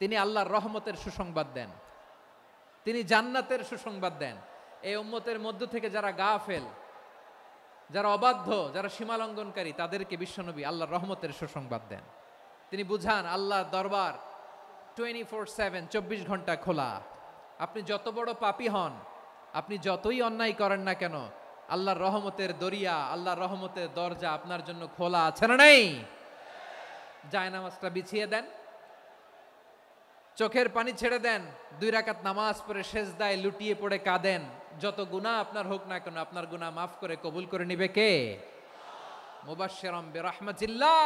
তিনি আল্লাহর রহমতের সুসংবাদ দেন, তিনি জান্নাতের সুসংবাদ দেন। এই উম্মতের মধ্য থেকে যারা গাফেল, যারা অবাধ্য, যারা সীমালঙ্ঘনকারী, তাদেরকে বিশ্বনবী আল্লাহর রহমতের সুসংবাদ দেন। তিনি বুঝান আল্লাহর দরবার 24/7, 24 ঘন্টা খোলা। আপনি যত বড় পাপী হন, আপনি যতই অন্যায় করেন না কেন, আল্লাহর রহমতের দরিয়া, আল্লাহর রহমতের দরজা আপনার জন্য খোলা আছে না নাই? জায়নামাজটা বিছিয়ে দেন, চোখের পানি ছেড়ে দেন, 2 রাকাত নামাজ পড়ে সেজদায় লুটিয়ে পড়ে কাঁদেন, যত গুনাহ আপনার হোক না কেন আপনার গুনাহ মাফ করে কবুল করে নিবে কে? মুবাশশিরাম বিরহমাতিল্লাহ,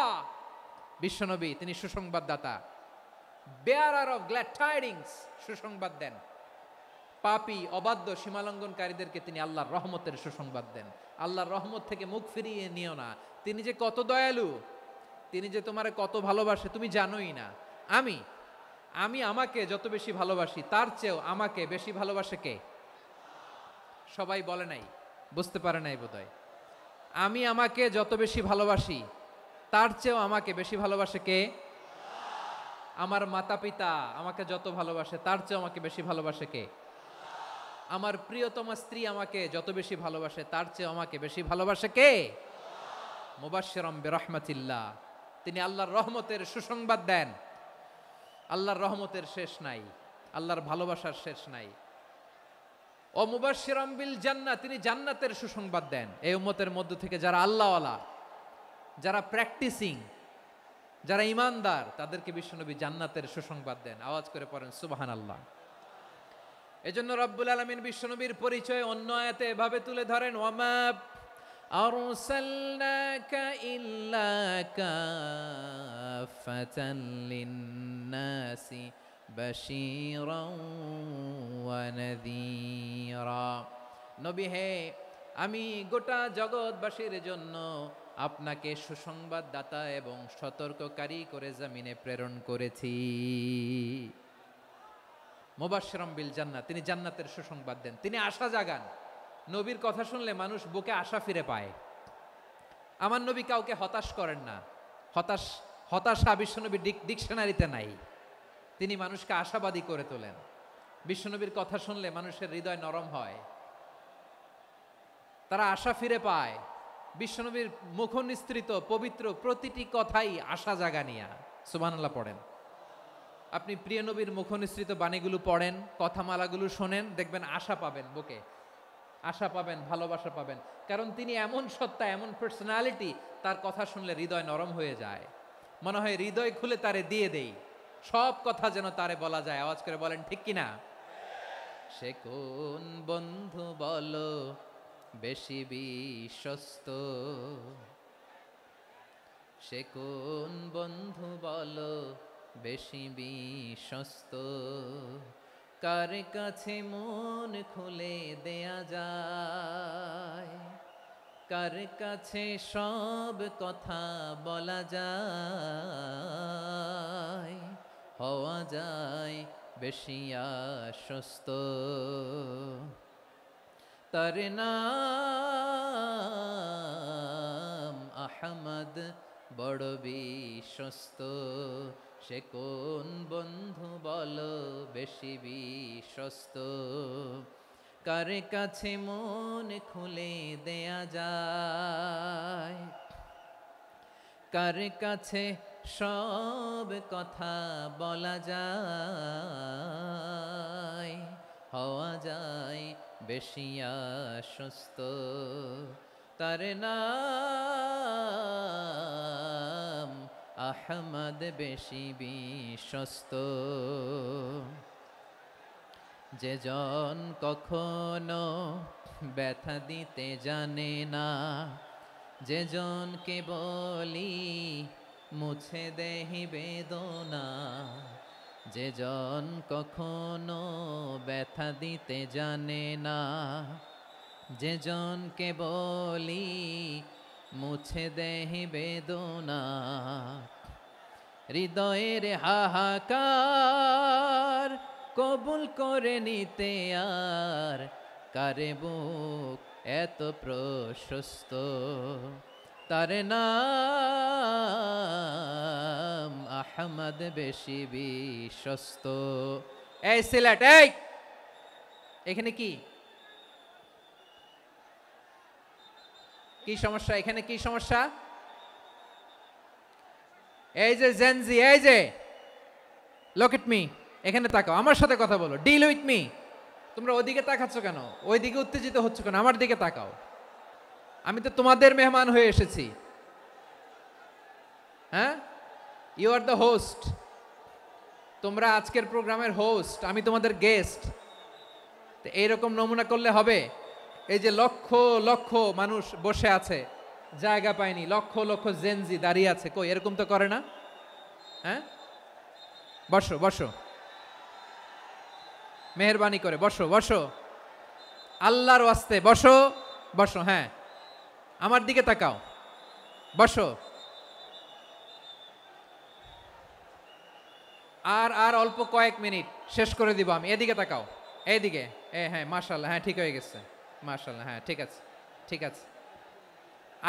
বিশ্বনবী তিনি সুসংবাদদাতা, বেয়ারার অফ গ্ল্যাড টাইডিংস, সুসংবাদ দেন। পাপী অবাধ্য সীমালঙ্ঘনকারীদেরকে তিনি আল্লাহর রহমতের সুসংবাদ দেন। আল্লাহর রহমত থেকে মুখ ফিরিয়ে নিও না। তিনি যে কত দয়ালু, তিনি যে তোমারে কত ভালোবাসে তুমি জানোই না। আমি আমাকে যত বেশি ভালোবাসি তার চেয়েও আমাকে বেশি ভালোবাসে কে? সবাই বলে নাই, বুঝতে পারে নাই বোধহয়। আমি আমাকে যত বেশি ভালোবাসি তার চেয়েও আমাকে বেশি ভালোবাসে কে? আমার মাতা পিতা আমাকে যত ভালোবাসে তার চেয়েও আমাকে বেশি ভালোবাসে কে? আমার প্রিয়তমা স্ত্রী আমাকে যত বেশি ভালোবাসে তার চেয়েও আমাকে বেশি ভালোবাসে কে? মুবাশশিরাম বিরহমাতিল্লাহ, তিনি আল্লাহর রহমতের সুসংবাদ দেন। আল্লাহর রহমতের শেষ নাই, আল্লাহর ভালোবাসার শেষ নাই। ও মুবাশশিরাম বিল জান্নাহ, তিনি জান্নাতের সুসংবাদ দেন। এই উম্মতের মধ্য থেকে যারা আল্লাহওয়ালা, যারা প্র্যাকটিসিং, যারা ইমানদার, তাদেরকে বিশ্বনবী জান্নাতের সুসংবাদ দেন। আওয়াজ করে পড়েন সুবহানাল্লাহ। এজন্য রব্বুল আলামিন বিশ্বনবীর পরিচয় অন্য আয়াতে এভাবে তুলে ধরেন, ওয়ামা আরসালনাকা ইল্লা কাফাতান লিন্নাসি বাশীরাও ওয়া নাযীরা। নবী হে, আমি গোটা জগৎবাসীর জন্য আপনাকে সুসংবাদদাতা এবং সতর্ককারী করে জমিনে প্রেরণ করেছি। মুবাশশিরাম বিল জান্নাহ, তিনি জান্নাতের সুসংবাদ দেন, তিনি আশা জাগান। নবীর কথা শুনলে মানুষ বুকে আশা ফিরে পায়। আমার নবী কাউকে হতাশ করেন না। হতাশা বিশ্বনবীর ডিকশনারিতে নাই। তিনি মানুষকে আশাবাদী করে তোলেন। বিশ্বনবীর কথা শুনলে মানুষের হৃদয় নরম হয়, তারা আশা ফিরে পায়। বিশ্বনবীর মুখ নিঃসৃত পবিত্র প্রতিটি কথাই আশা জাগানিয়া। সুবহানাল্লাহ পড়েন। আপনি প্রিয় নবীর মুখ নিঃসৃত বাণীগুলো পড়েন, কথামালাগুলো শোনেন, দেখবেন আশা পাবেন, বুকে আশা পাবেন, ভালোবাসা পাবেন। কারণ তিনি এমন সত্তা, এমন পার্সোনালিটি, তার কথা শুনলে হৃদয় নরম হয়ে যায়। মনে হয় হৃদয় খুলে তারে দিয়ে দেই, সব কথা যেন তারে বলা যায়। আওয়াজ করে বলেন ঠিক কিনা? সে কোন বন্ধু বলো বেশি বিশ্বস্ত, সে কোন বন্ধু বলো বেশি বিশ্বস্ত, কার কাছে মন খুলে দেয়া যায়, কার কাছে সব কথা বলা যায়, হওয়া যায় বেশি আশ্বস্ত। তার নাম আহমদ, বড় বিশ্বস্ত। সে কোন বন্ধু বলো বেশি বিশ্বস্ত, কার কাছে মন খুলে দেয়া যায়, কার কাছে সব কথা বলা যায়, হওয়া যায় বেশি আশ্বস্ত। তার নাম আহমদ, বেশি বিশ্বস্ত। যে জন কখনো ব্যথা দিতে জানে না, যে জনকে বলি মুছে দেহি বেদনা, যে জন কখনো ব্যথা দিতে জানে না, যে জনকে বলি মুছে দেহি বেদনা, হৃদয়ের হাহাকার কবুল করে নিতে আর কারে বুক এত প্রশস্ত। তার নাম আহমদ, বেশি বিশ্বস্ত। এই সিলেট, এই এখানে কি কি সমস্যা? এখানে কি সমস্যা? এই যে জেনজি, এই যে লুক এট মি, এখানে তাকাও, আমার সাথে কথা বলো, ডিল উইথ মি। তোমরা ওইদিকে তাকাচ্ছ কেন? ওইদিকে উত্তেজিত হচ্ছ কেন? আমার দিকে তাকাও। আমি তো তোমাদের মেহমান হয়ে এসেছি। হ্যাঁ, ইউ আর দ্য হোস্ট। তোমরা আজকের প্রোগ্রামের হোস্ট, আমি তোমাদের গেস্ট। তো এইরকম নমুনা করলে হবে? এই যে লক্ষ লক্ষ মানুষ বসে আছে, জায়গা পায়নি, লক্ষ লক্ষ জেনজি দাঁড়িয়ে আছে, কই এরকম তো করে না? হ্যাঁ, বসো বসো, মেহেরবানি করে বসো বসো, আল্লাহর ওয়াস্তে বসো বসো। হ্যাঁ, আমার দিকে তাকাও, বসো। আর আর অল্প কয়েক মিনিট, শেষ করে দিব আমি। এদিকে তাকাও, এইদিকে। হ্যাঁ, মাশাআল্লাহ, হ্যাঁ ঠিক হয়ে গেছে, মাশাআল্লাহ, হ্যাঁ ঠিক আছে, ঠিক আছে।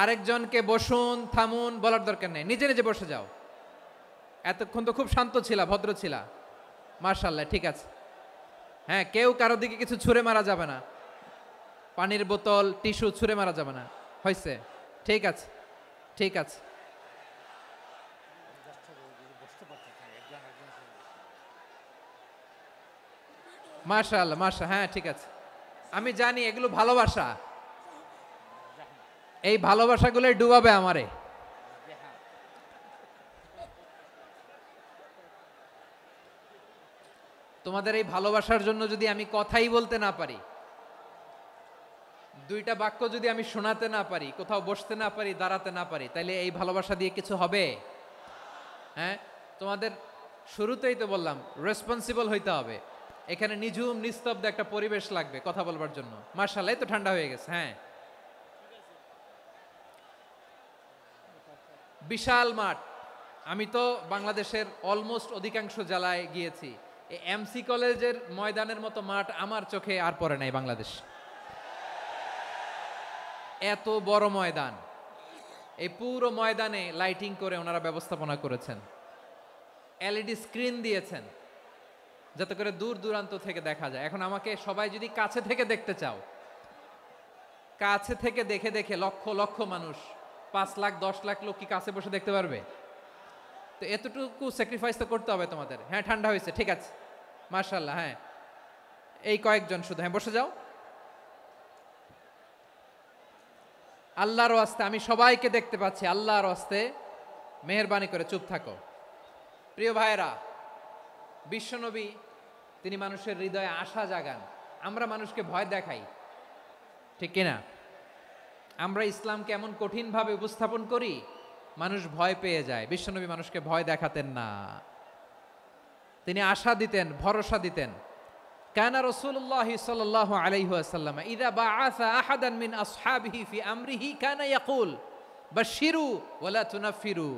আরেকজনকে বসুন থামুন বলার দরকার নেই, নিজে নিজে বসে যাও। এতক্ষণ তো খুব শান্ত ছিলা, ভদ্র ছিলা, মাশাআল্লাহ, ঠিক আছে। হ্যাঁ, কেউ কারো দিকে কিছু ছুঁড়ে মারা যাবে না, পানির বোতল টিস্যু ছুঁড়ে মারা যাবে না, হয়েছে? ঠিক আছে, ঠিক আছে। মাশাআল্লাহ, হ্যাঁ ঠিক আছে। আমি জানি এগুলো ভালোবাসা, এই ভালোবাসাগুলোই ডুবাবে আমারে। তোমাদের এই ভালোবাসার জন্য যদি আমি কথাই বলতে না পারি, দুইটা বাক্য যদি আমি শোনাতে না পারি, কোথাও বসতে না পারি, দাঁড়াতে না পারি, তাইলে এই ভালোবাসা দিয়ে কিছু হবে? হ্যাঁ, তোমাদের শুরুতেই তো বললাম রেসপন্সিবল হইতে হবে। এখানে নিঝুম নিস্তব্ধ একটা পরিবেশ লাগবে কথা বলবার জন্য। মাশাআল্লাহ, তো ঠান্ডা হয়ে গেছে। হ্যাঁ, বিশাল মাঠ। আমি তো বাংলাদেশের অলমোস্ট অধিকাংশ জেলায় গিয়েছি, এই এমসি কলেজের ময়দানের মতো মাঠ আমার চোখে আর পড়ে নাই বাংলাদেশ। এত বড় ময়দান, এই পুরো ময়দানে লাইটিং করে ওনারা ব্যবস্থাপনা করেছেন, এলইডি স্ক্রিন দিয়েছেন যাতে করে দূর দূরান্ত থেকে দেখা যায়। এখন আমাকে সবাই যদি কাছে থেকে দেখতে চাও, কাছে থেকে দেখে দেখে লক্ষ লক্ষ মানুষ, 5 লাখ 10 লাখ লোক কি কাছে বসে দেখতে পারবে? তো এতটুকু স্যাক্রিফাইস তো করতে হবে তোমাদের। হ্যাঁ, ঠান্ডা হয়েছে, ঠিক আছে, মাশাআল্লাহ। হ্যাঁ, এই কয়েকজন শুধু, হ্যাঁ বসে যাও। আল্লাহর ওয়াস্তে আমি সবাইকে দেখতে পাচ্ছি, আল্লাহর ওয়াস্তে মেহেরবানি করে চুপ থাকো। প্রিয় ভাইয়েরা, বিশ্বনবী তিনি মানুষের হৃদয়ে আশা জাগান। আমরা মানুষকে ভয় দেখাই, ঠিক কিনা? আমরা ইসলামকে এমন কঠিনভাবে উপস্থাপন করি, মানুষ ভয় পেয়ে যায়। বিশ্বনবী মানুষকে ভয় দেখাতেন না, তিনি আশা দিতেন, ভরসা দিতেন। কানা রাসূলুল্লাহ সাল্লাল্লাহু আলাইহি ওয়াসাল্লাম ইযা বাআসা আহাদান মিন আসহাবিহি ফি আমরিহি কানা ইয়াকুল বাশশিরু ওয়ালা তুনাফিরু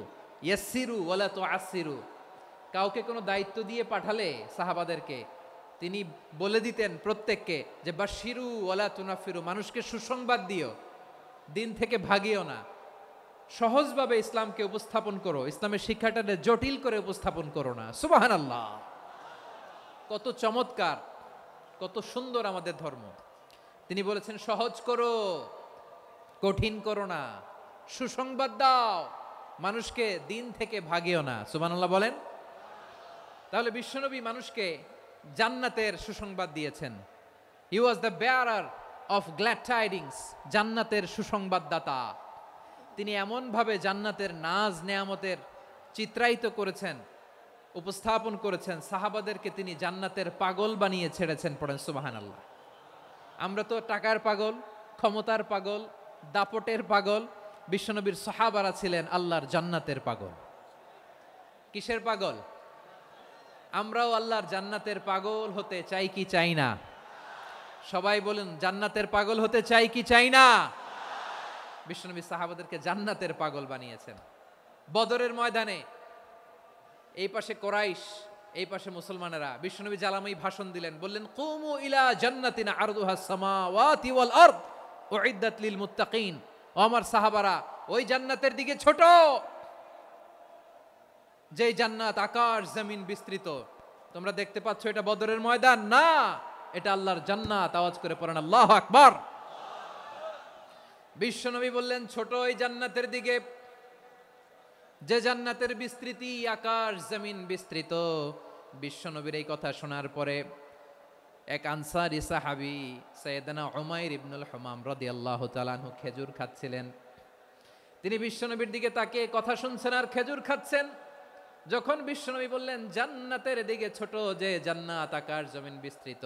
ইয়াসসিরু ওয়ালা তুআসসিরু। কাউকে কোনো দায়িত্ব দিয়ে পাঠালে সাহাবাদেরকে তিনি বলে দিতেন প্রত্যেককে যে বাশশিরু ওয়ালা তুনাফিরু, মানুষকে সুসংবাদ দিও, দিন থেকে ভাগিও না, সহজভাবে ইসলামকে উপস্থাপন করো, ইসলামের শিক্ষাটাকে জটিল করে উপস্থাপন করো না। সুবহানাল্লাহ, কত চমৎকার, কত সুন্দর আমাদের ধর্ম। তিনি বলেছেন সহজ করো, কঠিন করো না, সুসংবাদ দাও, মানুষকে দিন থেকে ভাগিও না। সুবহানাল্লাহ বলেন। তাহলে বিশ্বনবী মানুষকে জান্নাতের সুসংবাদ দিয়েছেন। He was the bearer of glad tidings, জান্নাতের সুসংবাদদাতা। তিনি এমনভাবে জান্নাতের নাজ নেয়ামতের চিত্রায়িত করেছেন, উপস্থাপন করেছেন, সাহাবাদেরকে তিনি জান্নাতের পাগল বানিয়ে ছেড়েছেন। পড়েন সুবহানাল্লাহ। আমরা তো টাকার পাগল, ক্ষমতার পাগল, দাপটের পাগল। বিশ্বনবীর সাহাবারা ছিলেন আল্লাহর জান্নাতের পাগল। কিসের পাগল? আমরাও আল্লাহর জান্নাতের পাগল হতে চাই কি চাই না? সবাই বলুন, জান্নাতের পাগল হতে চাই কি চাই না? বিশ্বনবী সাহাবাদেরকে জান্নাতের পাগল বানিয়েছেন। বদরের ময়দানে এই পাশে কোরাইশ, এই পাশে মুসলমানেরা। বিশ্বনবী জালাময়ী ভাষণ দিলেন, বললেন কুমু ইলা জান্নাতিন আরদুহাস সামাওয়াতি ওয়াল আরদ উইদ্দাত লিল মুত্তাকিন। ও আমার সাহাবারা, ওই জান্নাতের দিকে ছোট, যে জান্নাত আকাশ জমিন বিস্তৃত। তোমরা দেখতে পাচ্ছ এটা বদরের ময়দান না, এটা আল্লাহর জান্নাত। আওয়াজ করে পড়েন আল্লাহু আকবার। বিশ্বনবী বললেন ছোট ওই জান্নাতের দিকে, যে জান্নাতের বিস্তৃতি আকাশ জমিন বিস্তৃত। বিশ্বনবীর এই কথা শোনার পরে এক আনসারী সাহাবী সাইয়েদনা উমাইর ইবনুল হুমাম রাদিয়াল্লাহু তাআলা আনহু খেজুর খাচ্ছিলেন। তিনি বিশ্বনবীর দিকে তাকিয়ে কথা শুনছেন আর খেজুর খাচ্ছেন। যখন বিশ্বনবী বললেন জান্নাতের দিকে ছোট যে জান্নাত আকাশ জমিন বিস্তৃত,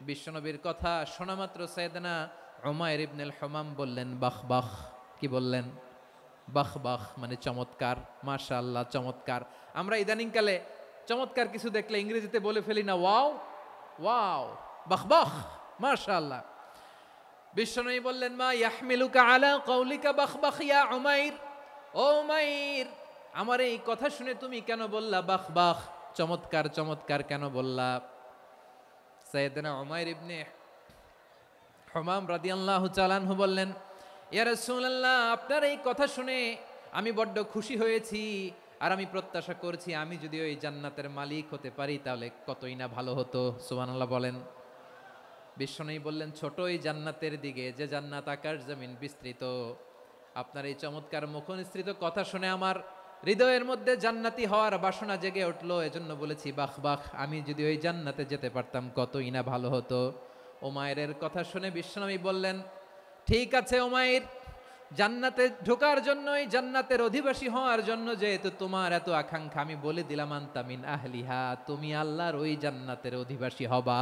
বিশ্বনবীর কথা শোনা মাত্র সাইয়েদনা উমাইর ইবনুল হুমাম বললেন বাহ বাহ। কি বললেন? বাহ বাহ মানে চমৎকার, মাশাআল্লাহ চমৎকার। আমরা ইদানিংকালে চমৎকার কিছু দেখলে ইংরেজিতে বলে ফেলি না ওয়াও ওয়াও, বাহ বাহ, মাশাআল্লাহ। বিশ্বনবী বললেন মা ইয়াহমিলুকা আলা কওলিকা বাহ বাহ ইয়া উমাইর, ও উমাইর আমার এই কথা শুনে তুমি কেন বললা বাহ বাহ, চমৎকার চমৎকার কেন বললা? সাইয়েদনা উমাইর ইবনে হুমাম রাদিয়াল্লাহু তাআলা আনহু বললেন ইয়া রাসূলুল্লাহ আপনার এই কথা শুনে আমি বড্ড খুশি হয়েছি, আর আমি প্রত্যাশা করছি আমি যদি ওই জান্নাতের মালিক হতে পারি তাহলে কতই না ভালো হতো। সুবহানাল্লাহ বলেন। বিশ্বনবী বললেন ছোট এই জান্নাতের দিকে যে জান্নাত আকাশ জমিন বিস্তৃত। আপনার এই চমৎকার মুখনিসৃত কথা শুনে আমার হৃদয়ের মধ্যে জান্নাতি হওয়ার বাসনা জেগে উঠলো, এজন্য বলেছি বাহ বাহ, আমি যদি ওই জান্নাতে যেতে পারতাম কতই না ভালো হতো। উমাইরের কথা শুনে বিশ্বনবী বললেন ঠিক আছে উমাইর, জান্নাতে ঢোকার জন্য, এই জান্নাতের অধিবাসী হওয়ার জন্য যেহেতু তোমার এত আকাঙ্ক্ষা, আমি বলে দিলাম আনতা মিন আহলিহা, তুমি আল্লাহর ওই জান্নাতের অধিবাসী হবা।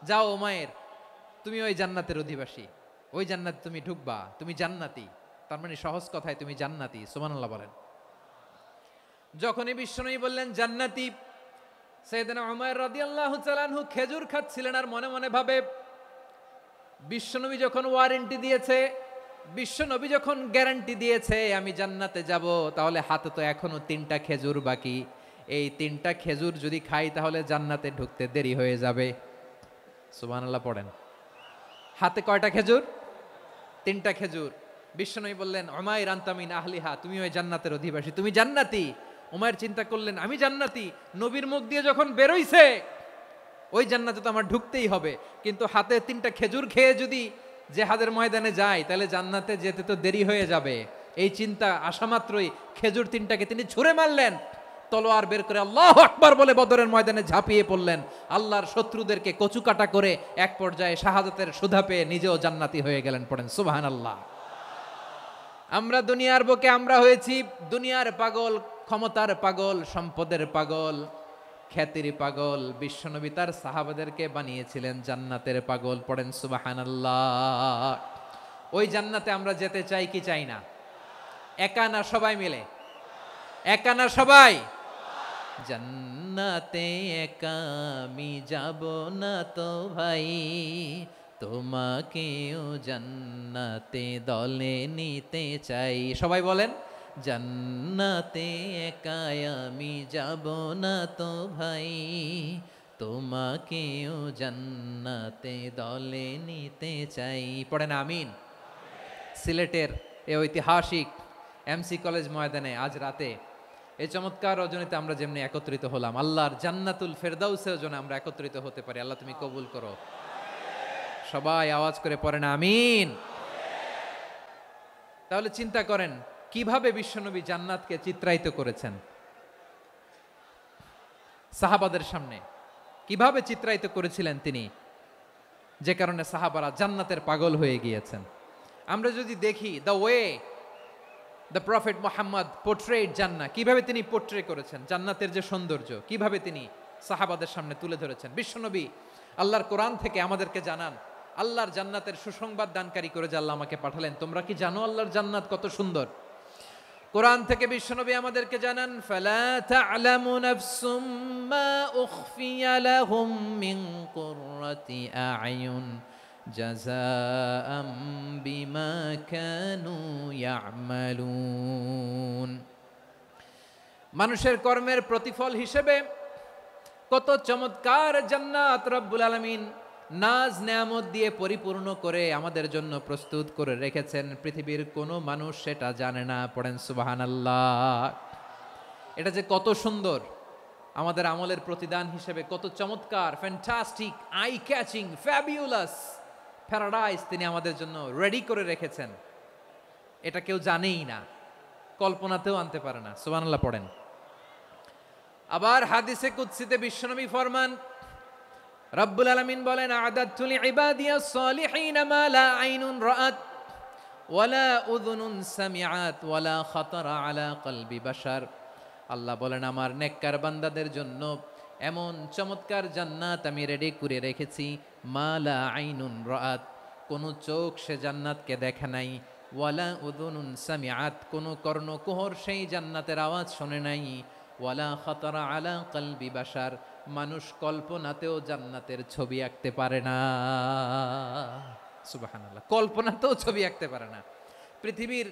যাও উমাইর, তুমি ওই জান্নাতের অধিবাসী, ওই জান্নাতে তুমি ঢুকবা, তুমি জান্নাতি। তার মানে সহজ কথায় তুমি জান্নাতি। সুবহানাল্লাহ বলেন। যখনই বিশ্বনবী বললেন জান্নাতি, সাইয়েদনা উমাইর রাদিয়াল্লাহু তাআলা আনহু খেজুর খাচ্ছিলেন আর মনে মনে ভাবে বিশ্বনবী যখন ওয়ারেন্টি দিয়েছে, বিশ্বনবী যখন গ্যারান্টি দিয়েছে আমি জান্নাতে যাব, তাহলে হাতে তো এখনো 3টা খেজুর বাকি। এই 3টা খেজুর যদি খাই তাহলে জান্নাতে ঢুকতে দেরি হয়ে যাবে। সুবহানাল্লাহ পড়েন। হাতে কয়টা খেজুর? 3টা খেজুর। বিশ্বনবী বললেন উমাইর আনতা মিন আহলিহা, তুমি ওই জান্নাতের অধিবাসী, তুমি জান্নাতি। উমাইর চিন্তা করলেন আমি জান্নাতি, নবীর মুখ দিয়ে যখন বেরোইছে ওই জান্নাতে তো আমার ঢুকতেই হবে, কিন্তু হাতে 3টা খেজুর খেয়ে যদি জিহাদের ময়দানে যাই তাহলে জান্নাতে যেতে তো দেরি হয়ে যাবে। এই চিন্তা আসা মাত্রই খেজুর 3টাকে তিনি ছুঁড়ে মারলেন, তলোয়ার বের করে আল্লাহু আকবার বলে বদরের ময়দানে ঝাঁপিয়ে পড়লেন। আল্লাহর শত্রুদেরকে কচুকাটা করে এক পর্যায়ে শাহাদাতের সুধা পেয়ে নিজেও জান্নাতি হয়ে গেলেন। পড়েন সুবহানাল্লাহ। আমরা দুনিয়ার বুকে আমরা হয়েছি দুনিয়ার পাগল, ক্ষমতার পাগল, সম্পদের পাগল, খ্যাতির পাগল। বিশ্বনবী তার সাহাবাদেরকে বানিয়েছিলেন জান্নাতের পাগল। পড়েন সুবহানাল্লাহ। ওই জান্নাতে আমরা যেতে চাই কি চাই না? একা না সবাই মিলে? একা না সবাই? জান্নাতে একা আমি যাব না তো ভাই, তোমাকেও জান্নাতে দলে নিতে চাই। সবাই বলেন জান্নাতে একা আমি যাব না তো ভাই, তোমাকেও জান্নাতে দলে নিতে চাই। পড়েন আমিন। সিলেটের এই ঐতিহাসিক এমসি কলেজ ময়দানে আজ রাতে এই চমৎকার রজনীতে আমরা যেমনি একত্রিত হলাম, আল্লাহর জান্নাতুল ফেরদাউসের জন্য আমরা একত্রিত হতে পারি। আল্লাহ তুমি কবুল করো। সবাই আওয়াজ করে পড়েন আমিন। তাহলে চিন্তা করেন কিভাবে বিশ্বনবী জান্নাতকে চিত্রায়িত করেছেন সাহাবাদের সামনে, কিভাবে চিত্রায়িত করেছিলেন তিনি, যে কারণে সাহাবারা জান্নাতের পাগল হয়ে গিয়েছেন। আমরা যদি দেখি the way the prophet Muhammad portrait জান্নাত, কিভাবে তিনি পোর্ট্রে করেছেন জান্নাতের যে সৌন্দর্য, কিভাবে তিনি সাহাবাদের সামনে তুলে ধরেছেন। বিশ্বনবী আল্লাহর কোরআন থেকে আমাদেরকে জানান আল্লাহর জান্নাতের সুসংবাদ দানকারী করে যে আল্লাহ আমাকে পাঠালেন। তোমরা কি জানো আল্লাহর জান্নাত কত সুন্দর? কোরআন থেকে বিশ্বনবী আমাদেরকে জানান ফালা তা'লামু নাফসুম মা উখফিয়া লাহুম মিন কুররাতি আ'য়ুন জাযাআম বিমা কানু ইয়া'মালুন। মানুষের কর্মের প্রতিফল হিসেবে কত চমৎকার জান্নাত রব্বুল আলামিন নাজ নেয়ামত দিয়ে পরিপূর্ণ করে আমাদের জন্য প্রস্তুত করে রেখেছেন। পৃথিবীর কোনো মানুষ সেটা জানে না। পড়েন সুবহানাল্লাহ। এটা যে কত সুন্দর, আমাদের আমলের প্রতিদান হিসেবে কত চমৎকার, fantastic, eye catching, fabulous paradise তিনি আমাদের জন্য রেডি করে রেখেছেন। এটা কেউ জানেই না, কল্পনাতেও আনতে পারে না। সুবহানাল্লাহ পড়েন। আবার হাদিসে কুদসিতে বিশ্বনবী ফরমান, রব্বুল আলামিন বলেন আ'দাতু লিইবাদিয়াস সালিহিন মা লা আইনুন রাআত ওয়ালা উযুনুন সামিআত ওয়ালা খাতারা আলা কলবি বাশার আল্লাহ বলেন আমার নেককার বান্দাদের জন্য এমন চমৎকার জান্নাত আমি রেডি করে রেখেছি, মালা আইনুন রাআত, কোনো চোখ সে জান্নাতকে দেখে নাই, ওয়ালা উযুনুন সামিআত, কোনো কর্ণকুহর সেই জান্নাতের আওয়াজ শোনে নাই, ওয়ালা খাতারা আলা কলবি বাশার, মানুষ কল্পনাতেও জান্নাতের ছবি আঁকতে পারে না। সুবহানাল্লাহ, কল্পনাতেও ছবি আঁকতে পারে না। পৃথিবীর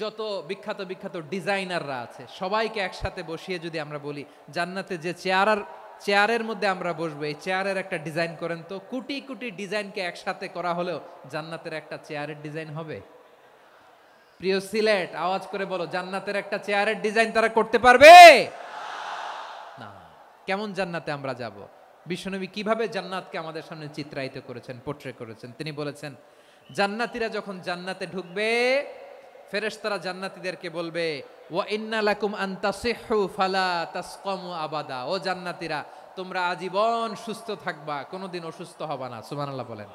যত বিখ্যাত বিখ্যাত ডিজাইনাররা আছে সবাইকে একসাথে বসিয়ে যদি আমরা বলি জান্নাতে যে চেয়ারের মধ্যে আমরা বসবো, এই চেয়ারের একটা ডিজাইন করেন তো, কোটি কোটি ডিজাইনকে একসাথে করা হলেও জান্নাতের একটা চেয়ারের ডিজাইন হবে? প্রিয় সিলেট, আওয়াজ করে বলো, জান্নাতের একটা চেয়ারের ডিজাইন তারা করতে পারবে না। কেমন জান্নাতে আমরা যাব? বিশ্বনবী কিভাবে জান্নাতকে আমাদের সামনে চিত্রায়িত করেছেন, পোট্রে করেছেন? তিনি বলেছেন জান্নাতীরা যখন জান্নাতে ঢুকবে ফেরেশতারা জান্নাতীদেরকে বলবে ওয়া ইন্না লাকুম আন তাসিহু ফালা তাসকামু আবাদা, ও জান্নাতীরা তোমরা আজীবন সুস্থ থাকবা, কোনোদিন অসুস্থ হবা না। সুবহানাল্লাহ বলেন।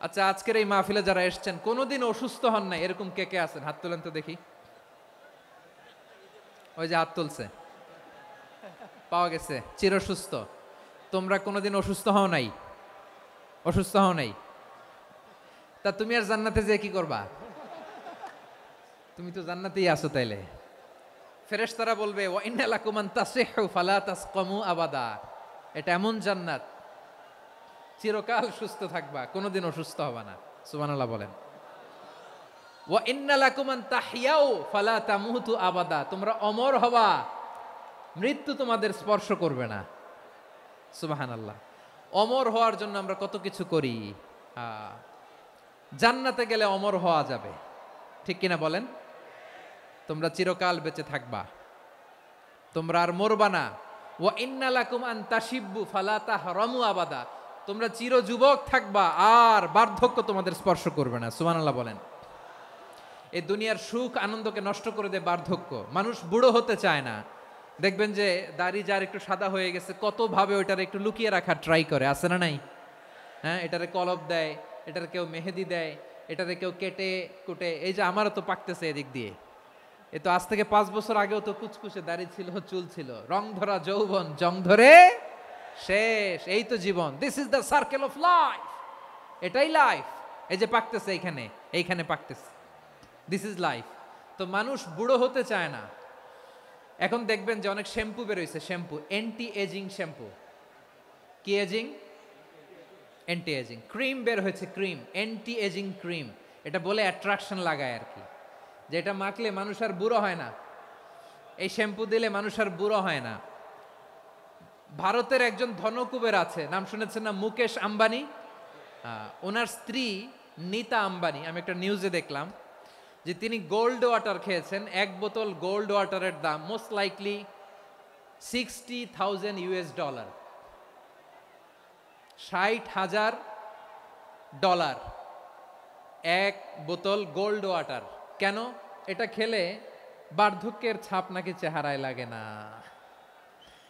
আচ্ছা, আজকের এই মাহফিলে যারা এসেছেন কোনোদিন অসুস্থ হন নাই এরকম কে কে আছেন? হাত তোলেন তো দেখি। ওই যে হাত তুলছে, পাওয়া গেছে, চিরসুস্থ। তোমরা কোনোদিন অসুস্থ হও নাই? অসুস্থ হও নাই? তা তুমি আর জান্নাতে যে কি করবা? তুমি তো জান্নাতেই আছো তাইলে। ফেরেশতারা বলবে ওয়া ইন্না লাকুম আন তাসিহু ফালা তাসকামু আবাদা, এটা এমন জান্নাত চিরকাল সুস্থ থাকবা, কোনোদিন অসুস্থ হবা না। সুবহানাল্লাহ বলেন। ওয়া ইন্না লাকুম আন তাহইয়াউ ফালা তামুতু আবাদা, তোমরা অমর হবা, মৃত্যু তোমাদের স্পর্শ করবে না। সুবহানাল্লাহ। অমর হওয়ার জন্য আমরা কত কিছু করি। জান্নাতে গেলে অমর হওয়া যাবে, ঠিক কিনা বলেন? তোমরা চিরকাল বেঁচে থাকবা, তোমরা আর মরবা না। ওয়া ইন্না লাকুম আন তাশিব্বু ফালা তাহরামু আবাদা, তোমরা চির যুবক থাকবা, আর বার্ধক্য তোমাদের স্পর্শ করবে না। সুবহানাল্লাহ বলেন। এই দুনিয়ার সুখ আনন্দকে নষ্ট করে দেয় বার্ধক্য। মানুষ বুড়ো হতে চায় না। দেখবেন যে দাড়ি যার একটু সাদা হয়ে গেছে কত ভাবে ওইটার একটু লুকিয়ে রাখার ট্রাই করে, আছে না নাই? হ্যাঁ, এটারে কলব দেয়, এটার কেউ মেহেদি দেয়, এটারে কেউ কেটে কুটে। এই যে আমারও তো পাকতেছে এদিক দিয়ে, এ তো আজ থেকে 5 বছর আগেও তো কুচকুচে দাড়ি ছিল, চুল ছিল, রং ধরা যৌবন জং ধরে শেষ, এই তো জীবন। This is the circle of life, এটাই লাইফ। এই যে পাকতেছে এইখানে, এইখানে পাকতেছে, দিস ইজ লাইফ। তো মানুষ বুড়ো হতে চায় না। এখন দেখবেন যে অনেক শ্যাম্পু বেরোইছে, শ্যাম্পু অ্যান্টি এজিং শ্যাম্পু। কি এজিং? Anti ageing. ক্রিম বের হয়েছে, ক্রিম অ্যান্টি এজিং ক্রিম। এটা বলে অ্যাট্রাকশন লাগায় আর কি, যে এটা মাখলে মানুষ আর বুড়ো হয় না, এই শ্যাম্পু দিলে মানুষ আর বুড়ো হয় না। ভারতের একজন ধনকুবের আছে, নাম শুনেছেন না? মুকেশ আম্বানি। ওনার স্ত্রী নীতা আম্বানি, আমি একটা নিউজে দেখলাম যে তিনি গোল্ড ওয়াটার খেয়েছেন। 1 বোতল গোল্ড ওয়াটারের দাম মোস্ট লাইকলি $60,000, $60,000 1 বোতল গোল্ড ওয়াটার। কেন? এটা খেলে বার্ধক্যের ছাপ নাকি চেহারায় লাগে না।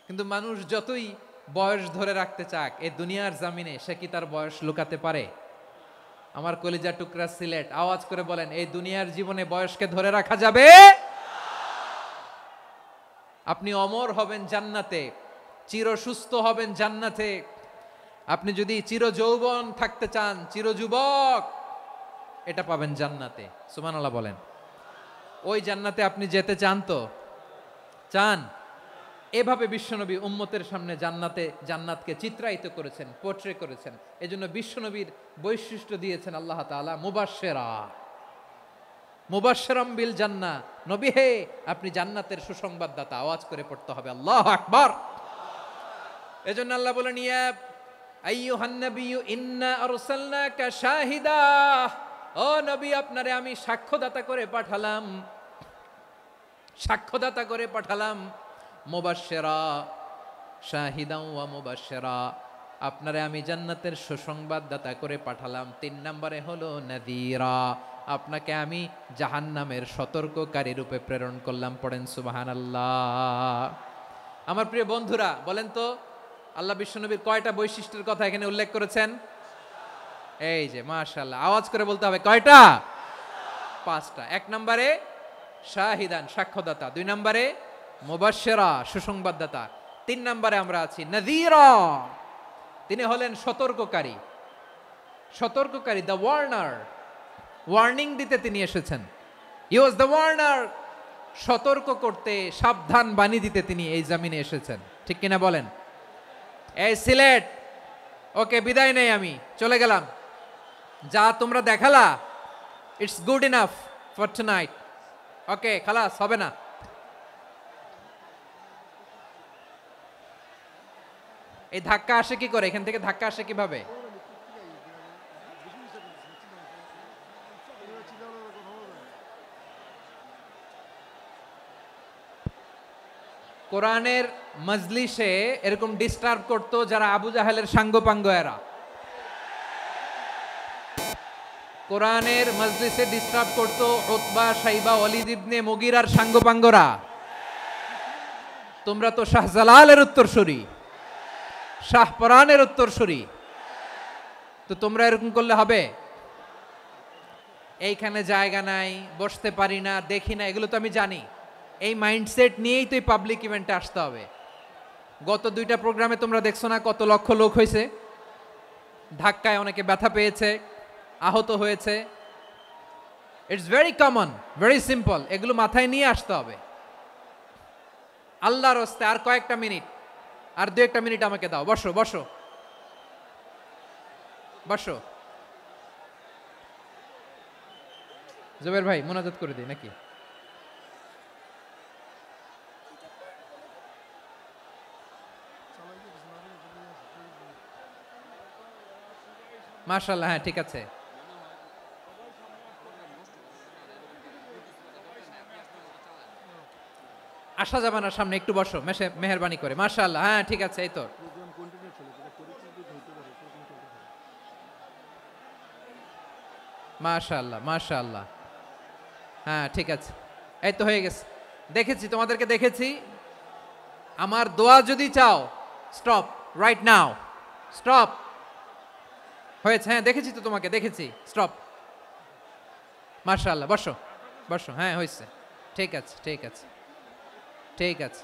কিন্তু মানুষ যতই বয়স ধরে রাখতে চাক এই দুনিয়ার জামিনে, সে কি তার বয়স লুকাতে পারে? আমার কলিজা টুকরা সিলেট, আওয়াজ করে বলেন, এই দুনিয়ার জীবনে বয়সকে ধরে রাখা যাবে? আপনি অমর হবেন জান্নাতে, চির সুস্থ হবেন জান্নাতে। আপনি যদি চির যৌবন থাকতে চান, চির যুবক, এটা পাবেন জান্নাতে। সুবহানাল্লাহ বলেন। ওই জান্নাতে আপনি যেতে চান তো? চান? এভাবে বিশ্বনবী উম্মতের সামনে জান্নাতকে চিত্রায়িত করেছেন, পোট্রে করেছেন। এজন্য বিশ্বনবীর বৈশিষ্ট্য দিয়েছেন আল্লাহ তাআলা মুবাশশিরা, মুবাশশিরাম বিল জান্নাহ। নবী হে, আপনি জান্নাতের সুসংবাদদাতা। আওয়াজ করে পড়তে হবে আল্লাহু আকবার। এজন্য আল্লাহ বলেন ইয়া আইয়ুহান নাবিয়্যু ইন্না আরসালনাকা শাহিদা, ও নবী আপনারে আমি সাক্ষ্যদাতা করে পাঠালাম, সাক্ষ্যদাতা করে পাঠালাম। মুবাশশিরা, শাহিদাও ওয়া মুবাশশিরা, আপনারে আমি জান্নাতের সুসংবাদদাতা করে পাঠালাম। 3 নম্বরে হলো নাযীরা, আপনাকে আমি জাহান্নামের সতর্ককারী রূপে প্রেরণ করলাম। পড়েন সুবহানাল্লাহ। আমার প্রিয় বন্ধুরা, বলেন তো আল্লাহ বিশ্বনবীর কয়টা বৈশিষ্ট্যের কথা এখানে উল্লেখ করেছেন? এই যে মাশাআল্লাহ, আওয়াজ করে বলতে হবে কয়টা? 5টা। 1 নম্বরে শাহিদান, সাক্ষ্যদাতা। 2 নম্বরে মুবাশশিরা, সুসংবাদদাতা। 3 নম্বরে আমরা আছি নাযীরা, তিনি হলেন সতর্ককারী। সতর্ককারী, দ্য ওয়ার্নার, ওয়ার্নিং দিতে তিনি এসেছেন। হি ওয়াজ দ্য ওয়ার্নার, সতর্ক করতে, সাবধান বাণী দিতে তিনি এই জমিনে এসেছেন। ঠিক কিনা বলেন? এই সিলেট, ওকে বিদায় নেই, আমি চলে গেলাম। যা তোমরা দেখালা, it's good enough for tonight. Okay, খালাস, হবে না। এই ধাক্কা আসে কি করে? এখান থেকে ধাক্কা আসে কিভাবে? কোরআনের মজলিসে এরকম ডিস্টার্ব করতো যারা আবু জাহেলের সাঙ্গপাঙ্গ এরা। কোরআনের মজলিসে ডিস্টার্ব করতো উতবা, শাইবা, ওয়ালিদ ইবনে মুগিরার সাঙ্গপাঙ্গরা। তোমরা তো শাহজালালের উত্তরসূরি, শাহপরানের উত্তরসূরি, তো তোমরা এরকম করলে হবে? এইখানে জায়গা নাই, বসতে পারি না, দেখি না, এগুলো তো আমি জানি। এই মাইন্ডসেট নিয়েই তো এই পাবলিক ইভেন্টে আসতে হবে। গত 2টা প্রোগ্রামে তোমরা দেখছো না কত লক্ষ লোক হয়েছে? ধাক্কায় অনেকে ব্যথা পেয়েছে, আহত হয়েছে। It's very common, very simple. এগুলো মাথায় নিয়ে আসতে হবে। আল্লাহর রাস্তায় আর কয়েকটা মিনিট, আর 2-1টা মিনিট আমাকে দাও। বসো বসো বসো। জুবের ভাই, মোনাজাত করে দিই নাকি? মাশাআল্লাহ, হ্যাঁ ঠিক আছে। আসা যাবে না সামনে, একটু বসো মেহেরবানি করে। মাশাআল্লাহ, হ্যাঁ ঠিক আছে। এই তো মাশাআল্লাহ, মাশাআল্লাহ, হ্যাঁ ঠিক আছে। এই তো হয়ে গেছে। দেখেছি, তোমাদেরকে দেখেছি। আমার দোয়া যদি চাও, স্টপ রাইট নাও, স্টপ। হয়েছে, হ্যাঁ দেখেছি তো তোমাকে, দেখেছি, স্টপ। মাশাআল্লাহ, বসো বসো, হ্যাঁ হয়েছে, ঠিক আছে ঠিক আছে ঠিক আছে।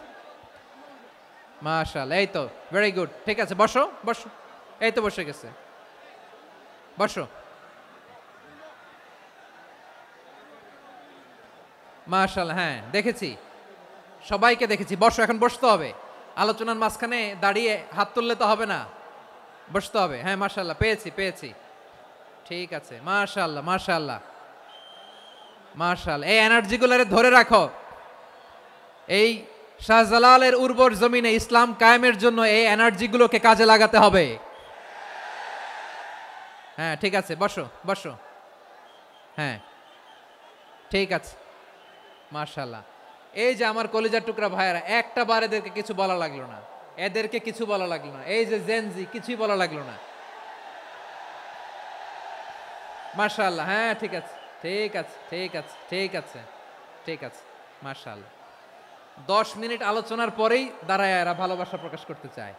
মাশাআল্লাহ, এই তো ভেরি গুড, ঠিক আছে, বসো বসো। এই তো বসে গেছে, বসো। মাশাআল্লাহ, হ্যাঁ দেখেছি, সবাইকে দেখেছি। বসো, এখন বসতে হবে। আলোচনার মাঝখানে দাঁড়িয়ে হাত তুললে তো হবে না, বসতে হবে। হ্যাঁ মাশাআল্লাহ, পেয়েছি পেয়েছি, ঠিক আছে। মাশাআল্লাহ মাশাআল্লাহ মাশাআল্লাহ। এই এনার্জিগুলোরে ধরে রাখো। এই শাহজালালের উর্বর জমিনে ইসলাম কায়েমের জন্য এই এনার্জিগুলোকে কাজে লাগাতে হবে। হ্যাঁ ঠিক আছে, বসো বসো, হ্যাঁ ঠিক আছে। মাশাআল্লাহ। এই যে আমার কলিজার টুকরা ভাইয়েরা, একটা বার এদেরকে কিছু বলা লাগলো না, এদেরকে কিছু বলা লাগলো না। এই যে জেনজি, কিছুই বলা লাগলো না। মাশাআল্লাহ, হ্যাঁ ঠিক আছে ঠিক আছে ঠিক আছে ঠিক আছে ঠিক আছে। মাশাআল্লাহ। 10 মিনিট আলোচনার পরেই দাঁড়ায় এরা ভালোবাসা প্রকাশ করতে চায়।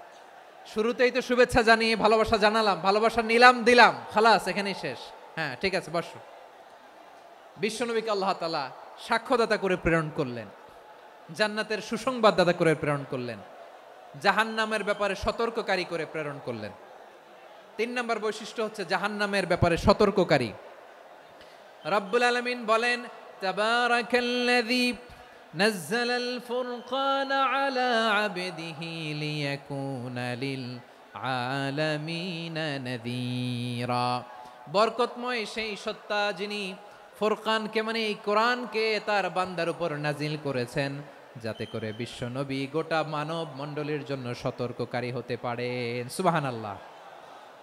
শুরুতেই তো শুভেচ্ছা জানিয়ে ভালোবাসা জানালাম, ভালোবাসা নিলাম, দিলাম, খালাস, এখানেই শেষ। হ্যাঁ ঠিক আছে, বসো। বিশ্বনবীকে আল্লাহ তাআলা সাক্ষ্যদাতা করে প্রেরণ করলেন, জান্নাতের সুসংবাদদাতা করে প্রেরণ করলেন, জাহান্নামের ব্যাপারে সতর্ককারী করে প্রেরণ করলেন। 3 নম্বর বৈশিষ্ট্য হচ্ছে জাহান্নামের ব্যাপারে সতর্ককারী। রব্বুল আলামিন বলেন, তাবারাকাল্লাযী নাযালাল ফুরকানা আলা আবদিহি লিয়াকুনা লিল আলামিনা নাযীরা। বরকতময় সেই সত্তা যিনি ফুরকানকে, মানে এই কোরআনকে তার বান্দার উপর নাজিল করেছেন, যাতে করে বিশ্ব নবী গোটা মানব মণ্ডলীর জন্য সতর্ককারী হতে পারেন। সুবহানাল্লাহ।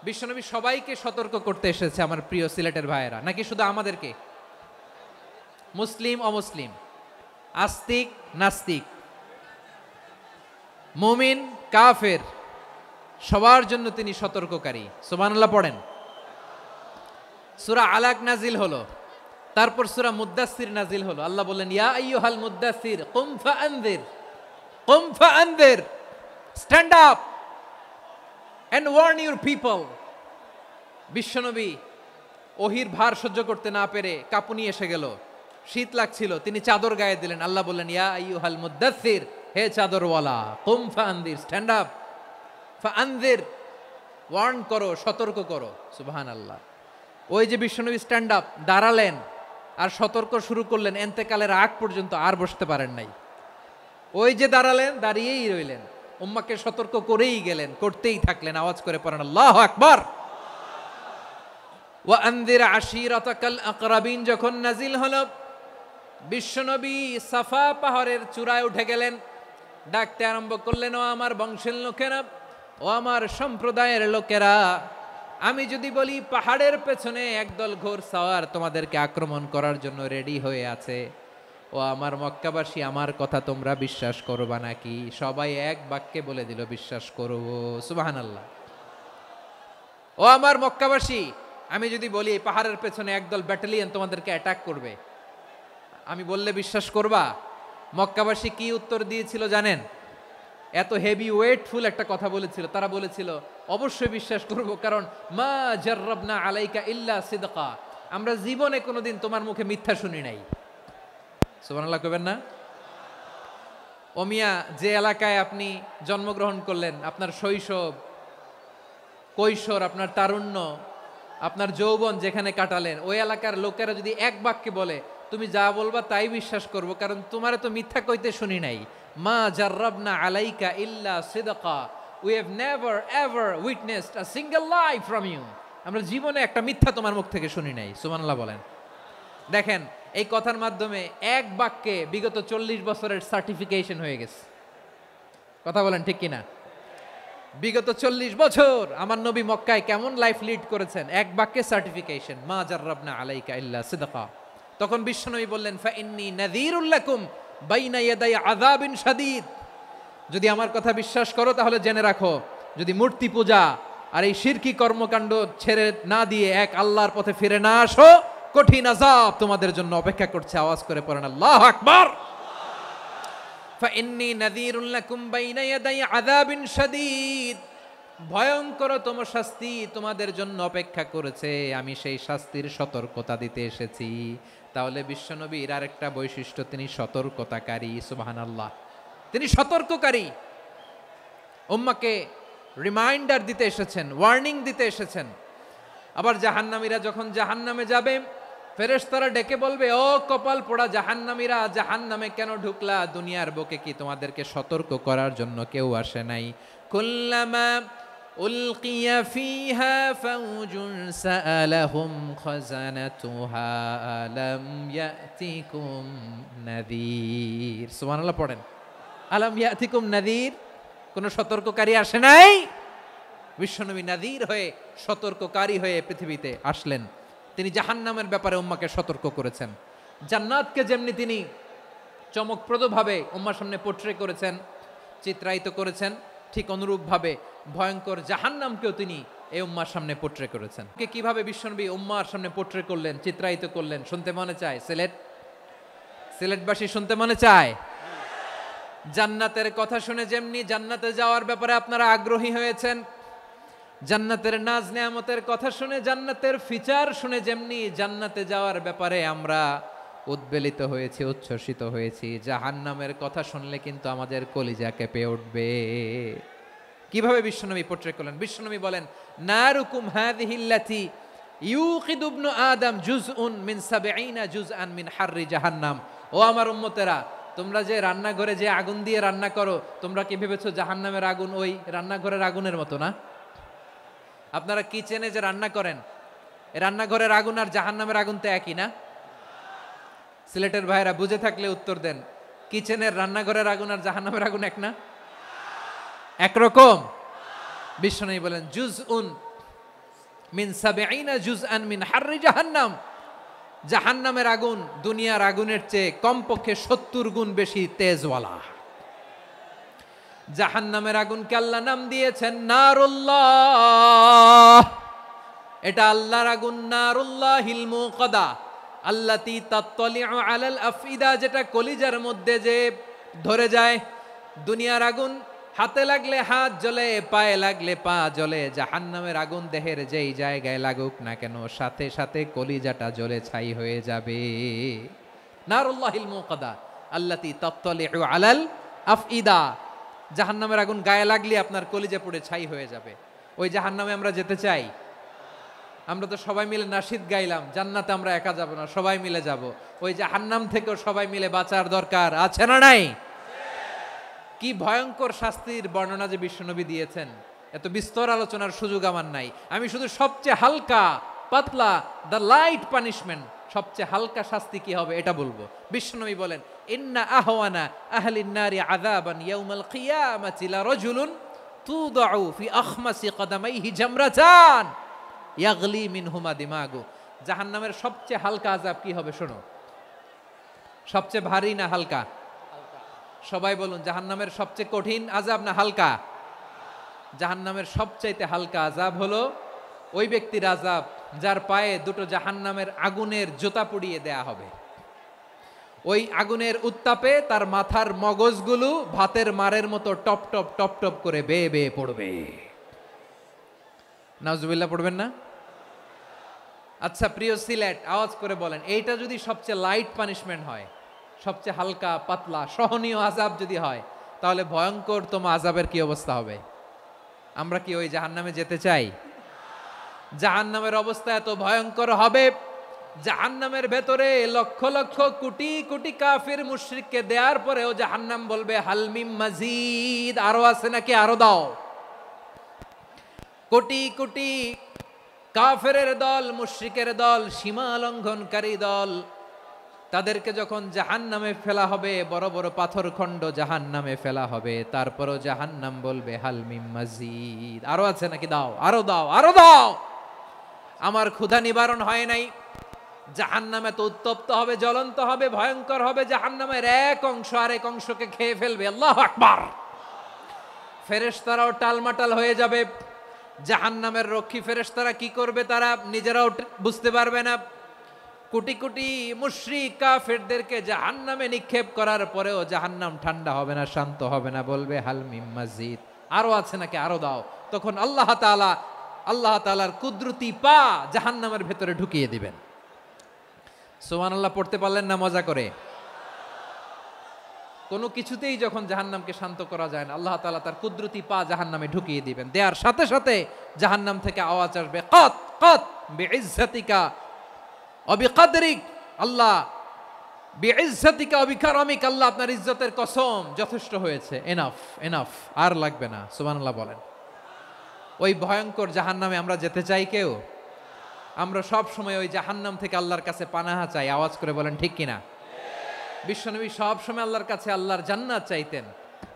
বিশ্বনবী সবাইকে সতর্ক করতে এসেছে, আমার প্রিয় সিলেটের ভাইয়েরা, নাকি শুধু আমাদেরকে? মুসলিম অমুসলিম, আস্তিক নাস্তিক, মুমিন কাফের, সবার জন্য তিনি সতর্ককারী। সুবহানাল্লাহ পড়েন। সূরা আলাক নাজিল হলো, তারপর সূরা মুদ্দাসসির নাজিল হলো। আল্লাহ বললেন, ইয়া আইয়ুহাল মুদ্দাসসির কুম ফাআনযির, কুম ফাআনযির, stand up and warn your people. বিশ্বনবী ওহির ভার সহ্য করতে না পেরে কাঁপুনি এসে গেল। শীত লাগছিল, তিনি চাদর গায়ে দিলেন। আল্লাহ বললেন, ইয়া আইয়ুহাল মুদ্দাসসির, হে চাদরওয়ালা, কুম ফাআনদির, স্ট্যান্ড আপ, ফাআনদির, ওয়ার্ন করো, সতর্ক করো। সুবহানাল্লাহ। ওই যে বিশ্বনবী স্ট্যান্ড আপ, দাঁড়ালেন আর সতর্ক শুরু করলেন, এন্তেকালের আগ পর্যন্ত আর বসতে পারেন নাই। ওই যে দাঁড়ালেন, দাঁড়িয়েই রইলেন, উম্মাকে সতর্ক করেই গেলেন, করতেই থাকলেন। আওয়াজ করে পড়েন আল্লাহু আকবার। ওয়া আনদির আশিরাতাকাল আকরাবিন যখন নাজিল হলো, বিশ্বনবী সাফা পাহাড়ের চূড়ায় উঠে গেলেন, ডাকতে আরম্ভ করলেন, ও আমার বংশের লোকেরা, ও আমার সম্প্রদায়ের লোকেরা, আমি যদি বলি পাহাড়ের পেছনে একদল ঘোড়সাওয়ার তোমাদেরকে আক্রমণ করার জন্য রেডি হয়ে আছে, ও আমার মক্কাবাসী, আমার কথা তোমরা বিশ্বাস করবা নাকি? সবাই এক বাক্যে বলে দিল, বিশ্বাস করব। সুবহানাল্লাহ। ও আমার মক্কাবাসী, আমি যদি বলি পাহাড়ের পেছনে একদল ব্যাটালিয়ন তোমাদেরকে অ্যাটাক করবে, আমি বললে বিশ্বাস করবা? মক্কাবাসী কি উত্তর দিয়েছিল জানেন? এত হেভি ওয়েটফুল একটা কথা বলেছিল। তারা বলেছিল, অবশ্যই বিশ্বাস করব, কারণ মা জাররাবনা আলাইকা ইল্লা সিদকা, আমরা জীবনে কোনোদিন তোমার মুখে মিথ্যা শুনি নাই। সুবহানাল্লাহ কইবেন না? ও মিয়া, যে এলাকায় আপনি জন্মগ্রহণ করলেন, আপনার শৈশব, কৈশোর, আপনার তারুণ্য, আপনার যৌবন যেখানে কাটালেন, ওই এলাকার লোকেরা যদি এক বাক্যে বলে তুমি যা বলবা তাই বিশ্বাস করব, কারণ তোমারে তো মিথ্যা কইতে শুনি নাই। মা জাররাবনা আলাইকা ইল্লা সিদকা, we have never ever witnessed a single lie from you, আমরা জীবনে একটা মিথ্যা তোমার মুখ থেকে শুনি নাই। সুবহানাল্লাহ বলেন। দেখেন, এই কথার মাধ্যমে এক বাক্যে বিগত 40 বছরের সার্টিফিকেশন হয়ে গেছে। কথা বলেন ঠিক কিনা? বিগত 40 বছর আমার নবী মক্কায় কেমন লাইফ লিড করেছেন, এক বাক্যে সার্টিফিকেশন, মা জাররাবনা আলাইকা ইল্লা সিদকা। তখন বিশ্বনবী বললেন, ফাইন্নী নাযীরুল লাকুম বাইনা ইয়াদাই আযাবিন শাদীদ, যদি আমার কথা বিশ্বাস করো তাহলে জেনে রাখো, যদি মূর্তি পূজা আর এই শিরকি কর্মকাণ্ড ছেড়ে না দিয়ে এক আল্লাহর পথে ফিরে না আসো, কঠিন আযাব তোমাদের জন্য অপেক্ষা করছে। আওয়াজ করে পড়েন আল্লাহু আকবার। ফাইন্নী নাযীরুল লাকুম বাইনা ইয়াদাই আযাবিন শাদীদ, ভয়ঙ্করতম শাস্তি তোমাদের জন্য অপেক্ষা করেছে, আমি সেই শাস্তির সতর্কতা দিতে এসেছি। তাহলে বিশ্বনবীর আরেকটা বৈশিষ্ট্য, তিনি সতর্কতাকারী। সুবহানাল্লাহ, তিনি সতর্ককারী। উম্মাকে রিমাইন্ডার দিতে এসেছেন, ওয়ার্নিং দিতে এসেছেন। আবার জাহান্নামীরা যখন জাহান্নামে যাবে, ফেরেশতারা ডেকে বলবে, ও কপাল পোড়া জাহান্নামীরা, জাহান্নামে কেন ঢুকলা? দুনিয়ার বুকে কি তোমাদেরকে সতর্ক করার জন্য কেউ আসে নাই? কুল্লামা উলকিয়া ফিহা ফাউজুন সাআলাহুম খাযানাতুহা আলাম ইয়াতিকুম নাযীর। সুবহানাল্লাহ পড়েন, আলাম ইয়াতিকুম নাযীর, কোন সতর্ককারী আসে নাই? বিশ্বনবী নাযীর হয়ে, সতর্ককারী হয়ে পৃথিবীতে আসলেন। তিনি জাহান্নামের ব্যাপারে উম্মাকে সতর্ক করেছেন। জান্নাতকে যেমনি তিনি চমকপ্রদভাবে উম্মার সামনে পোট্রে করেছেন, চিত্রায়িত করেছেন, ঠিক অনুরূপভাবে ভয়ঙ্কর জাহান্নামকেও তিনি এই উম্মার সামনে পোট্রে করেছেন। কিভাবে বিশ্বনবী উম্মার সামনে পোট্রে করলেন, চিত্রায়িত করলেন, শুনতে মনে চায়? সিলেটবাসী শুনতে মনে চায়? জান্নাতের কথা শুনে যেমনি জান্নাতে যাওয়ার ব্যাপারে আপনারা আগ্রহী হয়েছেন, জান্নাতের নাজ নেয়ামতের কথা শুনে, জান্নাতের ফিচার শুনে যেমনি জান্নাতে যাওয়ার ব্যাপারে আমরা উদ্বেলিত হয়েছি, উচ্ছ্বসিত হয়েছি, জাহান্নামের কথা শুনলে কিন্তু আমাদের কলিজা কেঁপে উঠবে। কিভাবে বিশ্বনবী পোট্রে করলেন? বিশ্বনবী বলেন, নারুকুম হাযিহিল্লাতী ইউকিদু ইবনু আদম জুজউন মিন ৭০ জুজআন মিন হাররি জাহান্নাম। ও আমার উম্মতেরা, তোমরা যে রান্নাঘরে যে আগুন দিয়ে রান্না করো, তোমরা কি ভেবেছো জাহান্নামের আগুন ওই রান্নাঘরের আগুনের মতো না? আপনারা কিচেনে যে রান্না করেন, রান্নাঘরের আগুন আর জাহান্নামের আগুন তো একই না? সিলেটের ভাইরা বুঝে থাকলে উত্তর দেন, কিচেনের রান্নাঘরের আগুন আর জাহান্নামের আগুন এক না? একরকম? বিশ্বনবী বলেন, জুজউন মিন ৭০ জুজআন মিন হাররি জাহান্নাম, জাহান্নামের আগুন দুনিয়ার আগুনের চেয়ে কমপক্ষে ৭০ গুণ বেশি তেজওয়ালা। জাহান্নামের আগুনকে আল্লাহ নাম দিয়েছেন নারুল্লাহ। এটা আল্লাহর আগুন, নারুল্লাহিল মুকাদা আল্লাতী তাত্তালিউ আলাল আফইদা, যেটা কলিজার মধ্যে যে ধরে যায়। দুনিয়ার আগুন হাতে লাগলে হাত জ্বলে, পায়ে লাগলে পা জ্বলে, জাহান্নামের আগুন দেহের যেই জায়গায় লাগুক না কেন, সাথে সাথে কলিজাটা জ্বলে ছাই হয়ে যাবে। নারুল্লাহিল মুকাদা আল্লাতী তাত্তালিউ আলাল আফইদা। জাহান্নামের আগুন গায়ে লাগলে আপনার কলিজা পুড়ে ছাই হয়ে যাবে। ওই জাহান্নামে আমরা যেতে চাই? আমরা তো সবাই মিলে নাশিদ গাইলাম, জান্নাতে আমরা একা যাব না, সবাই মিলে যাব। ওই জাহান্নাম থেকেও সবাই মিলে বাঁচার দরকার আছে না নাই? কি ভয়ঙ্কর শাস্তির বর্ণনা যে বিশ্বনবী দিয়েছেন, এত বিস্তর আলোচনার সুযোগ আমার নাই। আমি শুধু সবচেয়ে হালকা পাতলা, দ্য লাইট পানিশমেন্ট, সবচেয়ে হালকা শাস্তি কি হবে এটা বলবো। বিশ্বনবী বলেন, ইন্না আহওয়ানা আহলিন নারি আযাবান ইয়াউমাল কিয়ামাতি লারাজুলুন তুদাউ ফি আখমাসি কদামাইহি জামরাতান ইয়াগলি মিনহুমা দিমাগু। জাহান্নামের সবচেয়ে হালকা আযাব কি হবে শোনো। সবচেয়ে ভারী না হালকা? সবাই বলুন, জাহান্নামের সবচেয়ে কঠিন আযাব না হালকা? জাহান্নামের সবচাইতে হালকা আযাব হলো ওই ব্যক্তির আযাব যার পায়ে দুটো জাহান্নামের আগুনের জুতা পুড়িয়ে দেয়া হবে। ওই আগুনের উত্তাপে তার মাথার মগজগুলো ভাতের মারের মতো টপ টপ টপ টপ করে বেয়ে বেয়ে পড়বে। নাউজুবিল্লাহ পড়বেন না? আচ্ছা প্রিয় সিলেট, আওয়াজ করে বলেন, এইটা যদি সবচেয়ে লাইট পানিশমেন্ট হয়, সবচেয়ে হালকা পাতলা সহনীয় আযাব যদি হয়, তাহলে ভয়ঙ্করতম আযাবের কি অবস্থা হবে? আমরা কি ওই জাহান্নামে যেতে চাই? জাহান্নামের অবস্থা এত ভয়ঙ্কর হবে, জাহান্নামের ভেতরে লক্ষ লক্ষ কোটি কোটি কাফির মুশরিককে দেওয়ার পরেও জাহান্নাম বলবে হালমিম মাজিদ, আরো আছে নাকি, আরো দাও। কোটি কোটি কাফেরের দল, মুশরিকের দল, সীমা লঙ্ঘনকারী দল, তাদেরকে যখন জাহান্নামে ফেলা হবে, বড় বড় পাথরখণ্ড জাহান্নামে ফেলা হবে, তারপরও জাহান্নাম বলবে হালমিম মাজিদ, আরো আছে নাকি, দাও, আরো দাও, আরো দাও। আমার ক্ষুধা নিবারণ হয় নাই। জাহান্নাম এত উত্তপ্ত হবে, জ্বলন্ত হবে, ভয়ঙ্কর হবে, জাহান্নামের এক অংশ আরেক অংশকে খেয়ে ফেলবে। আল্লাহু আকবার। ফেরেশতারাও টালমাটাল হয়ে যাবে। জাহান্নামের রক্ষী ফেরেশতারা কি করবে তারা নিজেরাও বুঝতে পারবে না। কোটি কোটি মুশরিক কাফেরদেরকে জাহান্নামে নিক্ষেপ করার পরেও জাহান্নাম ঠান্ডা হবে না, শান্ত হবে না, বলবে হালমিম মাজিদ, আরো আছে নাকি, আরো দাও। তখন আল্লাহ তাআলার কুদরতি পা জাহান্নামের ভেতরে ঢুকিয়ে দিবেন। সুবহানাল্লাহ পড়তে পারলেন না মজা করে? কোনো কিছুতেই যখন জাহান্নামকে শান্ত করা যায় না, আল্লাহ তাআলা তার কুদরতি পা জাহান্নামে ঢুকিয়ে দিবেন। দেয়ার সাথে সাথে জাহান্নাম থেকে আওয়াজ আসবে, কাত কাত বিইজ্জাতিকা ওয়া বিকদরিক, আল্লাহ বিইজ্জাতিকা ওয়া বিকারামিক, আল্লাহ আপনার ইজ্জতের কসম, যথেষ্ট হয়েছে, এনাফ এনাফ, আর লাগবে না। সুবহানাল্লাহ বলেন। ওই ভয়ঙ্কর জাহান্নামে আমরা যেতে চাই কেউ? আমরা সব সময় ওই জাহান্নাম থেকে আল্লাহর কাছে পানাহা চাই। আওয়াজ করে বলেন ঠিক কিনা? বিশ্বনবী সব সময় আল্লাহর কাছে আল্লাহর জান্নাত চাইতেন,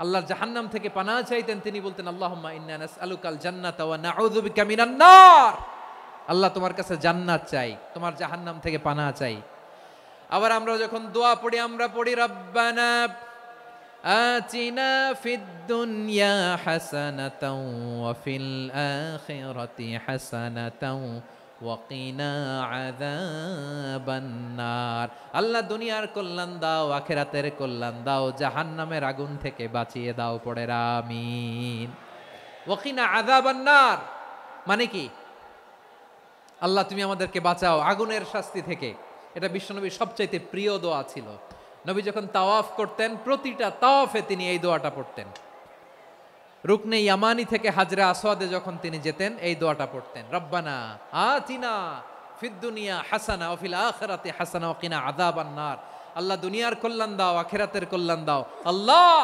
আল্লাহর জাহান্নাম থেকে পানাহা চাইতেন। তিনি বলতেন, আল্লাহুম্মা ইন্না নাসআলুকাল জান্নাতা ওয়া নাউযু বিকা মিনান নার। আল্লাহ তোমার কাছে জান্নাত চাই, তোমার জাহান্নাম থেকে পানাহা চাই। আবার আমরা যখন দোয়া পড়ি, আমরা পড়ি রব্বানা আতিনা ফিদ দুনিয়া হাসানাতাও ওয়া ফিল আখিরাতি হাসানাতাও ওয়া কিনা আযাবান নার। আল্লাহ দুনিয়ার কল্যাণ দাও, আখিরাতের কল্যাণ দাও, জাহান্নামের আগুন থেকে বাঁচিয়ে দাও, পড়ে আমিন। ওয়া কিনা আযাবান নার মানে কি? আল্লাহ তুমি আমাদেরকে বাঁচাও আগুনের শাস্তি থেকে। এটা বিশ্বনবীর সবচাইতে প্রিয় দোয়া ছিল। নবী যখন তাওয়াফ করতেন, প্রতিটা তাওয়াফে তিনি এই দোয়াটা পড়তেন। রুকনে ইয়ামানি থেকে হাজরা আসওয়াদে যখন তিনি যেতেন, এই দোয়াটা পড়তেন, রব্বানা আতিনা ফিদ দুনিয়া হাসানা ওয়া ফিল আখিরাতি হাসানা ওয়া কিনা আযাবান নার। আল্লাহ দুনিয়ার কল্যাণ দাও, আখিরাতের কল্যাণ দাও, আল্লাহ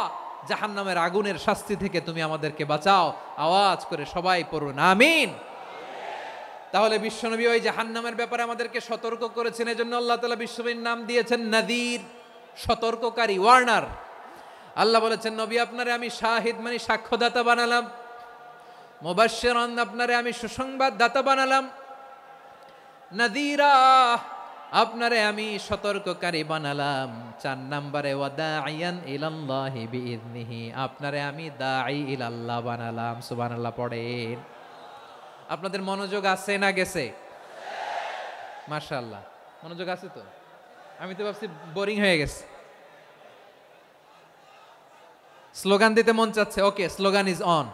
জাহান্নামের আগুনের শাস্তি থেকে তুমি আমাদেরকে বাঁচাও। আওয়াজ করে সবাই পড়ুন আমিন। তাহলে বিশ্বনবী ওই জাহান্নামের ব্যাপারে আমাদেরকে সতর্ক করেছেন। এজন্য আল্লাহ তাআলা বিশ্বনবীর নাম দিয়েছেন নাযীর, সতর্ককারী, ওয়ার্নার। আল্লাহ বলেছেন, নবী আপনারে আমি শাহিদ মানে সাক্ষ্যদাতা বানালাম, মুবাশশিরান আপনারে আমি সুসংবাদ দাতা বানালাম, নাযীরা আপনারে আমি সতর্ককারী বানালাম। 4 নম্বরে ওয়া দাঈয়ান ইলাল্লাহি বিইذনিহি, আপনারে আমি দাঈ ইলাল্লাহ বানালাম। সুবহানাল্লাহ পড়েন। আপনাদের মনোযোগ আছে না গেছে? মাশাআল্লাহ মনোযোগ আছে তো। আমি তো ভাবছি বোরিং হয়ে গেছে। স্লোগান দিতে মন চাচ্ছে। ওকে, স্লোগান ইজ অন।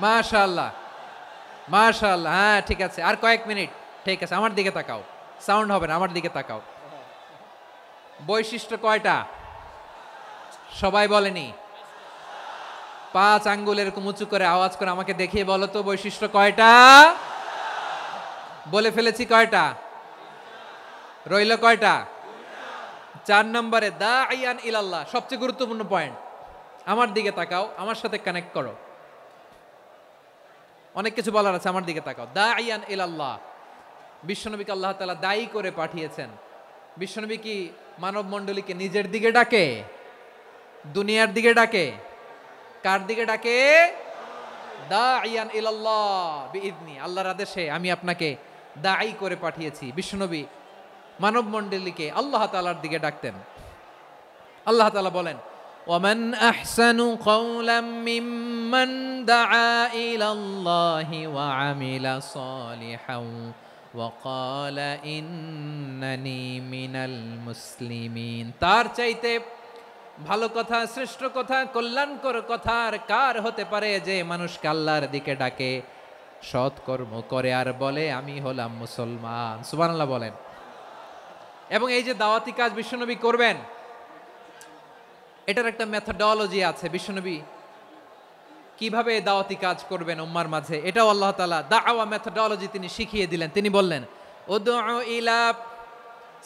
মাশাআল্লাহ, মাশাআল্লাহ। হ্যাঁ ঠিক আছে, আর কয়েক মিনিট। ঠিক আছে, আমার দিকে তাকাও, সাউন্ড হবে না, আমার দিকে তাকাও। বৈশিষ্ট্য কয়টা সবাই বলেনি? 5 আঙ্গুল এরকম উঁচু করে আওয়াজ করে আমাকে দেখিয়ে বলো তো বৈশিষ্ট্য কয়টা? বলে ফেলেছি কয়টা? রইল কয়টা? 4 নম্বরে দাঈয়ান ইলাল্লাহ, সবচেয়ে গুরুত্বপূর্ণ পয়েন্ট। আমার দিকে তাকাও, আমার সাথে কানেক্ট করো। অনেক কিছু বলার আছে, আমার দিকে তাকাও। দাঈয়ান ইলাল্লাহ, বিশ্বনবীকে আল্লাহ তাআলা দায়ী করে পাঠিয়েছেন। বিশ্বনবী কি মানব মণ্ডলীকে নিজের দিকে ডাকে? দুনিয়ার দিকে ডাকে? কার দিকে ডাকে? দাঈয়ান ইলাল্লাহ বিইذনি, আল্লাহর আদেশে আমি আপনাকে দায়ী করে পাঠিয়েছি। বিশ্বনবী মানব মণ্ডলীকে আল্লাহ তাআলার দিকে ডাকতেন। আল্লাহ তাআলা বলেন, ওয়ামান আহসানু কাওলাম মিম্মান দাআ ইলাল্লাহি ওয়া আমিলা সালিহান ওয়া ক্বালা ইন্নানি মিনাল মুসলিমিন। তার চাইতে ভালো কথা, শ্রেষ্ঠ কথা, কল্যাণকর কথা আর কার হতে পারে যে মানুষকে আল্লাহর দিকে ডাকে, সৎকর্ম করে আর বলে আমি হলাম মুসলমান। সুবহানাল্লাহ বলেন। এবং এই যে দাওয়াতি কাজ বিশ্বনবী করবেন, এটার একটা মেথডোলজি আছে। বিশ্বনবী কিভাবে দাওয়াতি কাজ করবেন উম্মার মাঝে, এটাও আল্লাহ তাআলা দাওয়া মেথডোলজি তিনি শিখিয়ে দিলেন। তিনি বললেন, উদউ ইলা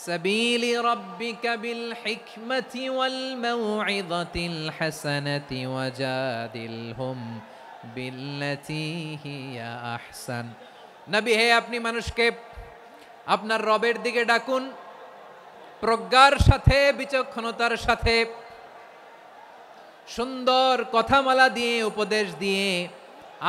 সাবিলি রাব্বিকা বিল হিকমাতি ওয়াল মাউইযাতিল হাসানাতি ওয়াজাদিলহুম বিল্লাতী হিয়া আহসান। নবী হে, আপনি মানুষকে আপনার রবের দিকে ডাকুন প্রজ্ঞার সাথে, বিচক্ষণতার সাথে, সুন্দর কথামালা দিয়ে, উপদেশ দিয়ে।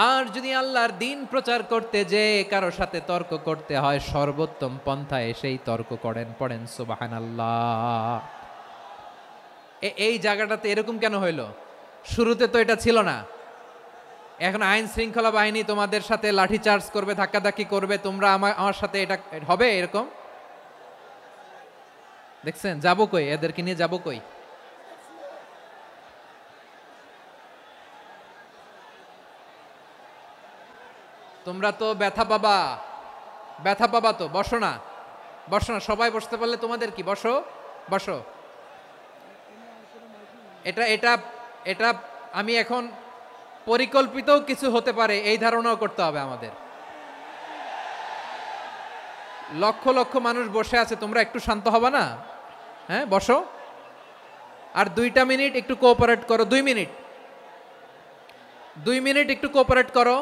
আর যদি আল্লাহর দিন প্রচার করতে যে কারো সাথে তর্ক করতে হয়, সর্বোত্তম পন্থায় সেই তর্ক করেন। পড়েন সুবহানাল্লাহ। এই জায়গাটাতে এরকম কেন হইল? শুরুতে তো এটা ছিল না। এখন আইন শৃঙ্খলা বাহিনী তোমাদের সাথে লাঠি চার্জ করবে, ধাক্কাধাক্কি করবে, তোমরা আমার সাথে এটা হবে এরকম? দেখছেন যাবো কই, এদেরকে নিয়ে যাবো কই? তোমরা তো ব্যথা পাবা, ব্যথা পাবা তো। বসো না, বসো না, সবাই বসতে পারলে তোমাদের কি, বসো বসো। এটা এটা এটা আমি এখন পরিকল্পিত কিছু হতে পারে এই ধারণাও করতে হবে আমাদের। লক্ষ লক্ষ মানুষ বসে আছে, তোমরা একটু শান্ত হবে না? হ্যাঁ বসো। আর 2টা মিনিট একটু কোঅপারেট করো। 2 মিনিট, 2 মিনিট একটু কোঅপারেট করো।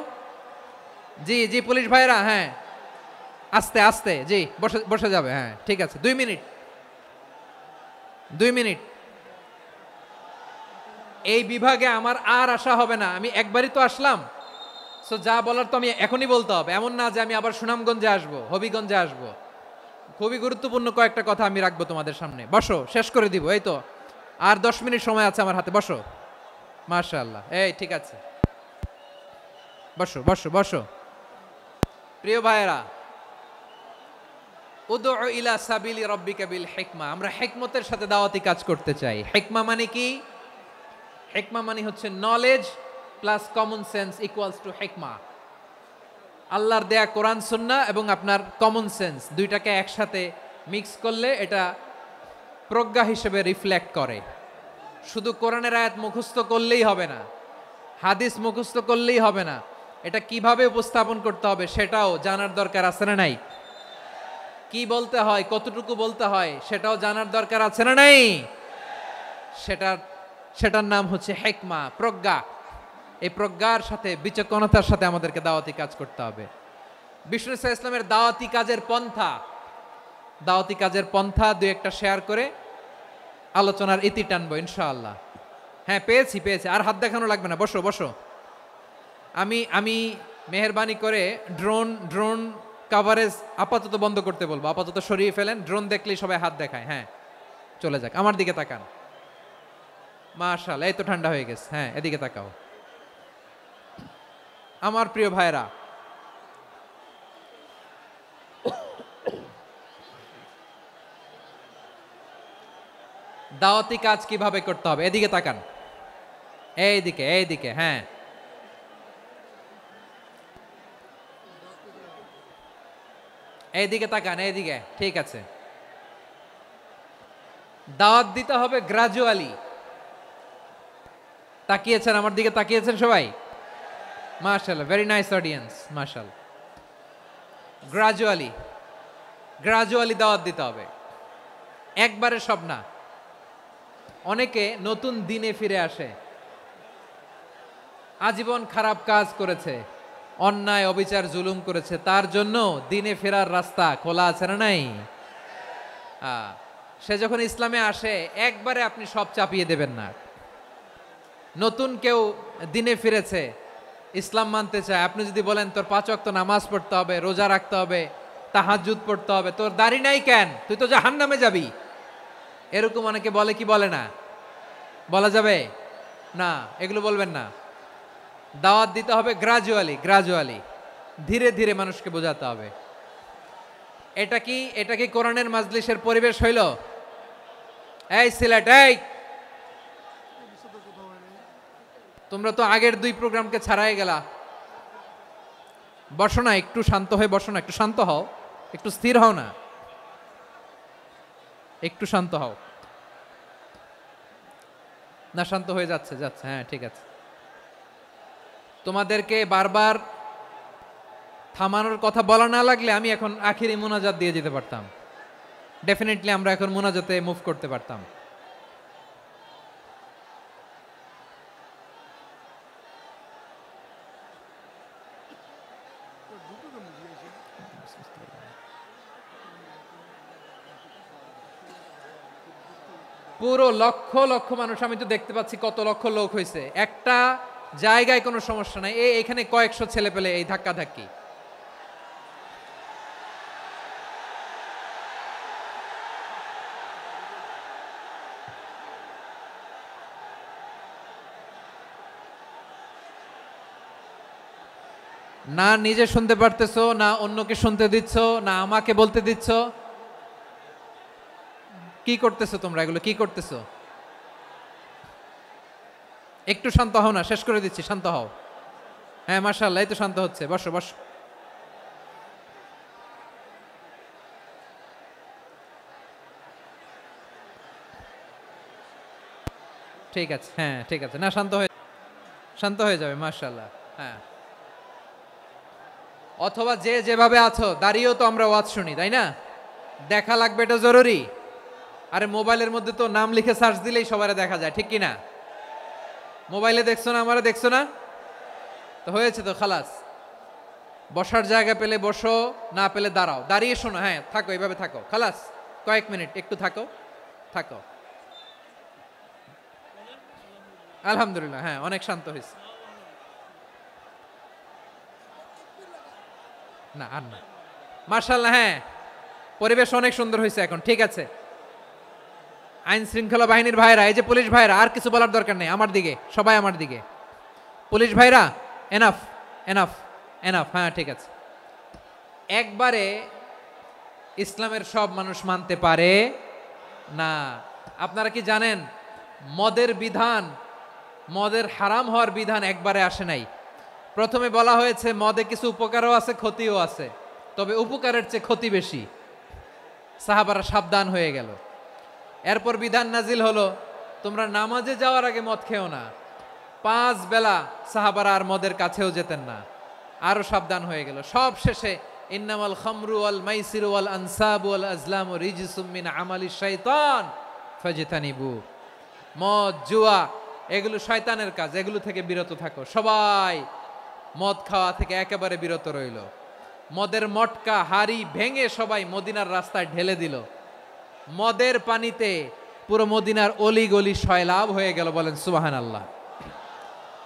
জি জি পুলিশ ভাইরা, হ্যাঁ আস্তে আস্তে, জি বসে বসে যাবে। হ্যাঁ ঠিক আছে, 2 মিনিট, 2 মিনিট। এই বিভাগে আমার আর আসা হবে না, আমি একবারই তো আসলাম। সো যা বলার তো আমি এখনই বলতে হবে, এমন না যে আমি আবার সুনামগঞ্জে আসবো, হবিগঞ্জে আসবো। খুবই গুরুত্বপূর্ণ কয়েকটা কথা আমি রাখবো তোমাদের সামনে। বসো, শেষ করে দিব। এই তো আর 10 মিনিট সময় আছে আমার হাতে। বসো। মাশাআল্লাহ, এই ঠিক আছে, বসো বসো বসো। প্রিয় ভাইয়েরা, উদউ ইলা সাবিলি রাব্বিকা বিল হিকমা, আমরা হিকমতের সাথে দাওয়াতি কাজ করতে চাই। হিকমা মানে কি? হিকমা মানে হচ্ছে knowledge plus common sense equals to হিকমা। আল্লাহর দেয়া কোরআন সুন্নাহ এবং আপনার কমন সেন্স দুইটাকে একসাথে মিক্স করলে এটা প্রজ্ঞা হিসেবে রিফ্লেক্ট করে। শুধু কোরআনের আয়াত মুখস্থ করলেই হবে না, হাদিস মুখস্থ করলেই হবে না, এটা কিভাবে উপস্থাপন করতে হবে সেটাও জানার দরকার আছে না নাই? কি বলতে হয়, কতটুকু বলতে হয় সেটাও জানার দরকার আছে না নাই? সেটার নাম হচ্ছে হিকমা, প্রজ্ঞা। এই প্রজ্ঞার সাথে, বিচক্ষণতার সাথে আমাদেরকে দাওয়াতি কাজ করতে হবে। বিষ্ণু ইসলামের দাওয়াতি কাজের পন্থা, দাওয়াতি কাজের পন্থা 2-1টা শেয়ার করে আলোচনার ইতি টানবো ইনশাআল্লাহ। হ্যাঁ পেয়েছি পেয়েছি, আর হাত দেখানো লাগবে না, বসো বসো। আমি মেহেরবানি করে ড্রোন কাভারেজ আপাতত বন্ধ করতে বলবো, আপাতত সরিয়ে ফেলেন। ড্রোন দেখলেই সবাই হাত দেখায়। হ্যাঁ চলে যাক, আমার দিকে তাকান। মাশাআল্লাহ, এই তো ঠান্ডা হয়ে গেছে। হ্যাঁ এদিকে তাকাও। আমার প্রিয় ভাইরা, দাওয়াতি কাজ কিভাবে করতে হবে, এদিকে তাকান, এইদিকে এইদিকে, হ্যাঁ এইদিকে তাকান, এইদিকে, ঠিক আছে। দাওয়াত দিতে হবে গ্রাজুয়ালি। তাকিয়েছেন আমার দিকে, তাকিয়েছেন সবাই? মাশাআল্লাহ, ভেরি নাইস অডিয়েন্স, মাশাআল্লাহ। গ্রাজুয়ালি, গ্রাজুয়ালি দাওয়াত দিতে হবে, একবারে সব না। অনেকে নতুন দিনে ফিরে আসে, আজীবন খারাপ কাজ করেছে, অন্যায় অবিচার জুলুম করেছে, তার জন্য দিনে ফেরার রাস্তা খোলা আছে না নাই? সে যখন ইসলামে আসে একবারে আপনি সব চাপিয়ে দেবেন না। নতুন কেউ দিনে ফিরেছে, ইসলাম মানতে চায়, আপনি যদি বলেন তোর 5 ওয়াক্ত নামাজ পড়তে হবে, রোজা রাখতে হবে, তাহাজ্জুদ পড়তে হবে, তোর দাড়ি নাই কেন, তুই তো জাহান্নামে যাবি, এরকম অনেকে বলে কি বলে না? বলা যাবে না, এগুলো বলবেন না। দাওয়াত দিতে হবে গ্রাজুয়ালি, গ্রাজুয়ালি, ধীরে ধীরে মানুষকে বোঝাতে হবে। এটা কি কোরআনের মাজলিসের পরিবেশ হইল? এই সিলেট, এই তোমরা তো আগের 2 প্রোগ্রামকে ছাড়াই গেলা, বসো না, একটু শান্ত হয়ে বসো না, একটু শান্ত হও, একটু স্থির হও না, একটু শান্ত হও না। শান্ত হয়ে যাচ্ছে, যাচ্ছে, হ্যাঁ ঠিক আছে। তোমাদেরকে বারবার থামানোর কথা বলা না লাগলে আমি এখন আখিরি মুনাজাত দিয়ে যেতে পারতাম, ডেফিনেটলি আমরা এখন মুনাজাতে মুভ করতে পারতাম। পুরো লক্ষ লক্ষ মানুষ, আমি তো দেখতে পাচ্ছি কত লক্ষ লোক হয়েছে, একটা জায়গায় কোনো সমস্যা নাই, এখানে কয়েকশো ছেলে পেলে এই ধাক্কা ধাক্কি। না নিজে শুনতে পারতেছো, না অন্যকে শুনতে দিচ্ছ, না আমাকে বলতে দিচ্ছ, কি করতেছো তোমরা, এগুলো কি করতেছো? একটু শান্ত হও না, শেষ করে দিচ্ছি, শান্ত হও। হ্যাঁ মাশাআল্লাহ, এই তো শান্ত হচ্ছে, বসো বসো। ঠিক আছে, হ্যাঁ ঠিক আছে, না শান্ত হয়ে যাবে, মাশাআল্লাহ। হ্যাঁ, অথবা যে যেভাবে আছো দাঁড়িয়েও তো আমরা ওয়াজ শুনি, তাই না? দেখা লাগবে, এটা জরুরি। আরে মোবাইলের মধ্যে তো নাম লিখে সার্চ দিলেই সবারে দেখা যায়, ঠিক কি না? মোবাইলে দেখছো না, আমারে দেখছো না, তো হয়েছে তো, খালাস। বসার জায়গা পেলে বসো, না পেলে দাঁড়াও, দাঁড়িয়ে শোনো, হ্যাঁ থাকো, এইভাবে থাকো, খালাস। কয়েক মিনিট একটু থাকো, থাকো। আলহামদুলিল্লাহ, হ্যাঁ অনেক শান্ত হয়েছে। না আর না, মাশাআল্লাহ, হ্যাঁ পরিবেশ অনেক সুন্দর হয়েছে এখন, ঠিক আছে। আইন শৃঙ্খলা বাহিনীর ভাইরা, এই যে পুলিশ ভাইরা, আর কিছু বলার দরকার নেই, আমার দিকে সবাই, আমার দিকে। পুলিশ ভাইরা, এনাফ এনাফ এনাফ, হ্যাঁ ঠিক আছে। একবারে ইসলামের সব মানুষ মানতে পারে না। আপনারা কি জানেন মদের বিধান, মদের হারাম হওয়ার বিধান একবারে আসে নাই। প্রথমে বলা হয়েছে মদে কিছু উপকারও আছে, ক্ষতিও আছে, তবে উপকারের চেয়ে ক্ষতি বেশি। সাহাবারা সাবধান হয়ে গেল। এরপর বিধান নাজিল হলো, তোমরা নামাজে যাওয়ার আগে মদ খেও না। 5 বেলা সাহাবারা আর মদের কাছেও যেতেন না, আরো সাবধান হয়ে গেল। সব শেষে ইন্নামাল খামরু ওয়াল মাইসিরু ওয়াল আনসাবু ওয়াল আজলামু রিজসুম মিন আমালিশ শাইতান ফাজতানিবু। মদ, জুয়া এগুলো শয়তানের কাজ, এগুলো থেকে বিরত থাকো। সবাই মদ খাওয়া থেকে একেবারে বিরত রইল। মদের মটকা হাড়ি ভেঙে সবাই মদিনার রাস্তায় ঢেলে দিল। মদের পানিতে পুরো মদিনার অলি গলি সয়লাভ হয়ে গেল, বলেন সুবহানাল্লাহ।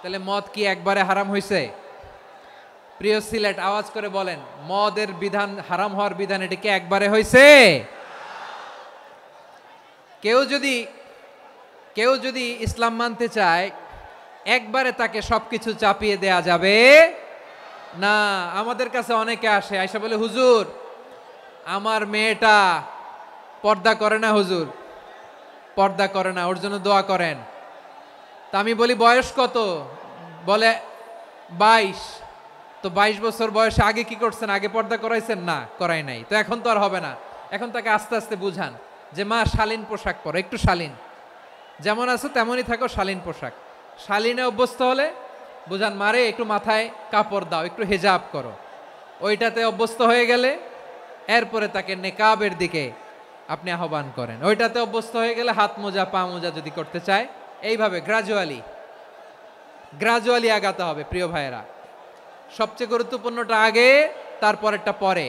তাহলে মদ কি একবারে হারাম হয়েছে? প্রিয় সিলেট, আওয়াজ করে বলেন, মদের বিধান, হারাম হওয়ার বিধান, এটা কি একবারে হয়েছে? কেউ যদি ইসলাম মানতে চায় একবারে তাকে সবকিছু চাপিয়ে দেয়া যাবে না। আমাদের কাছে অনেকে আসে, আয়সা বলে, হুজুর আমার মেয়েটা পর্দা করে না হুজুর, পর্দা করে না, ওর জন্য দোয়া করেন। তা আমি বলি বয়স কত? বলে 22। তো 22 বছর বয়সে আগে কি করছেন? আগে পর্দা করাইছেন? না, করাই নাই। তো এখন তো আর হবে না। এখন তাকে আস্তে আস্তে বুঝান যে মা শালীন পোশাক পরো, একটু শালীন, যেমন আছো তেমনই থাকো, শালীন পোশাক। শালীনে অভ্যস্ত হলে বুঝান মারে একটু মাথায় কাপড় দাও, একটু হেজাব করো। ওইটাতে অভ্যস্ত হয়ে গেলে এরপরে তাকে নেকাবের দিকে আপনি আহ্বান করেন। ওইটাতে অভ্যস্ত হয়ে গেলে হাত মোজা পা মোজা যদি করতে চায়, এইভাবে গ্রাজুয়ালি আগাতে হবে প্রিয় ভাইয়েরা। সবচেয়ে গুরুত্বপূর্ণটা আগে, তারপরেরটা পরে।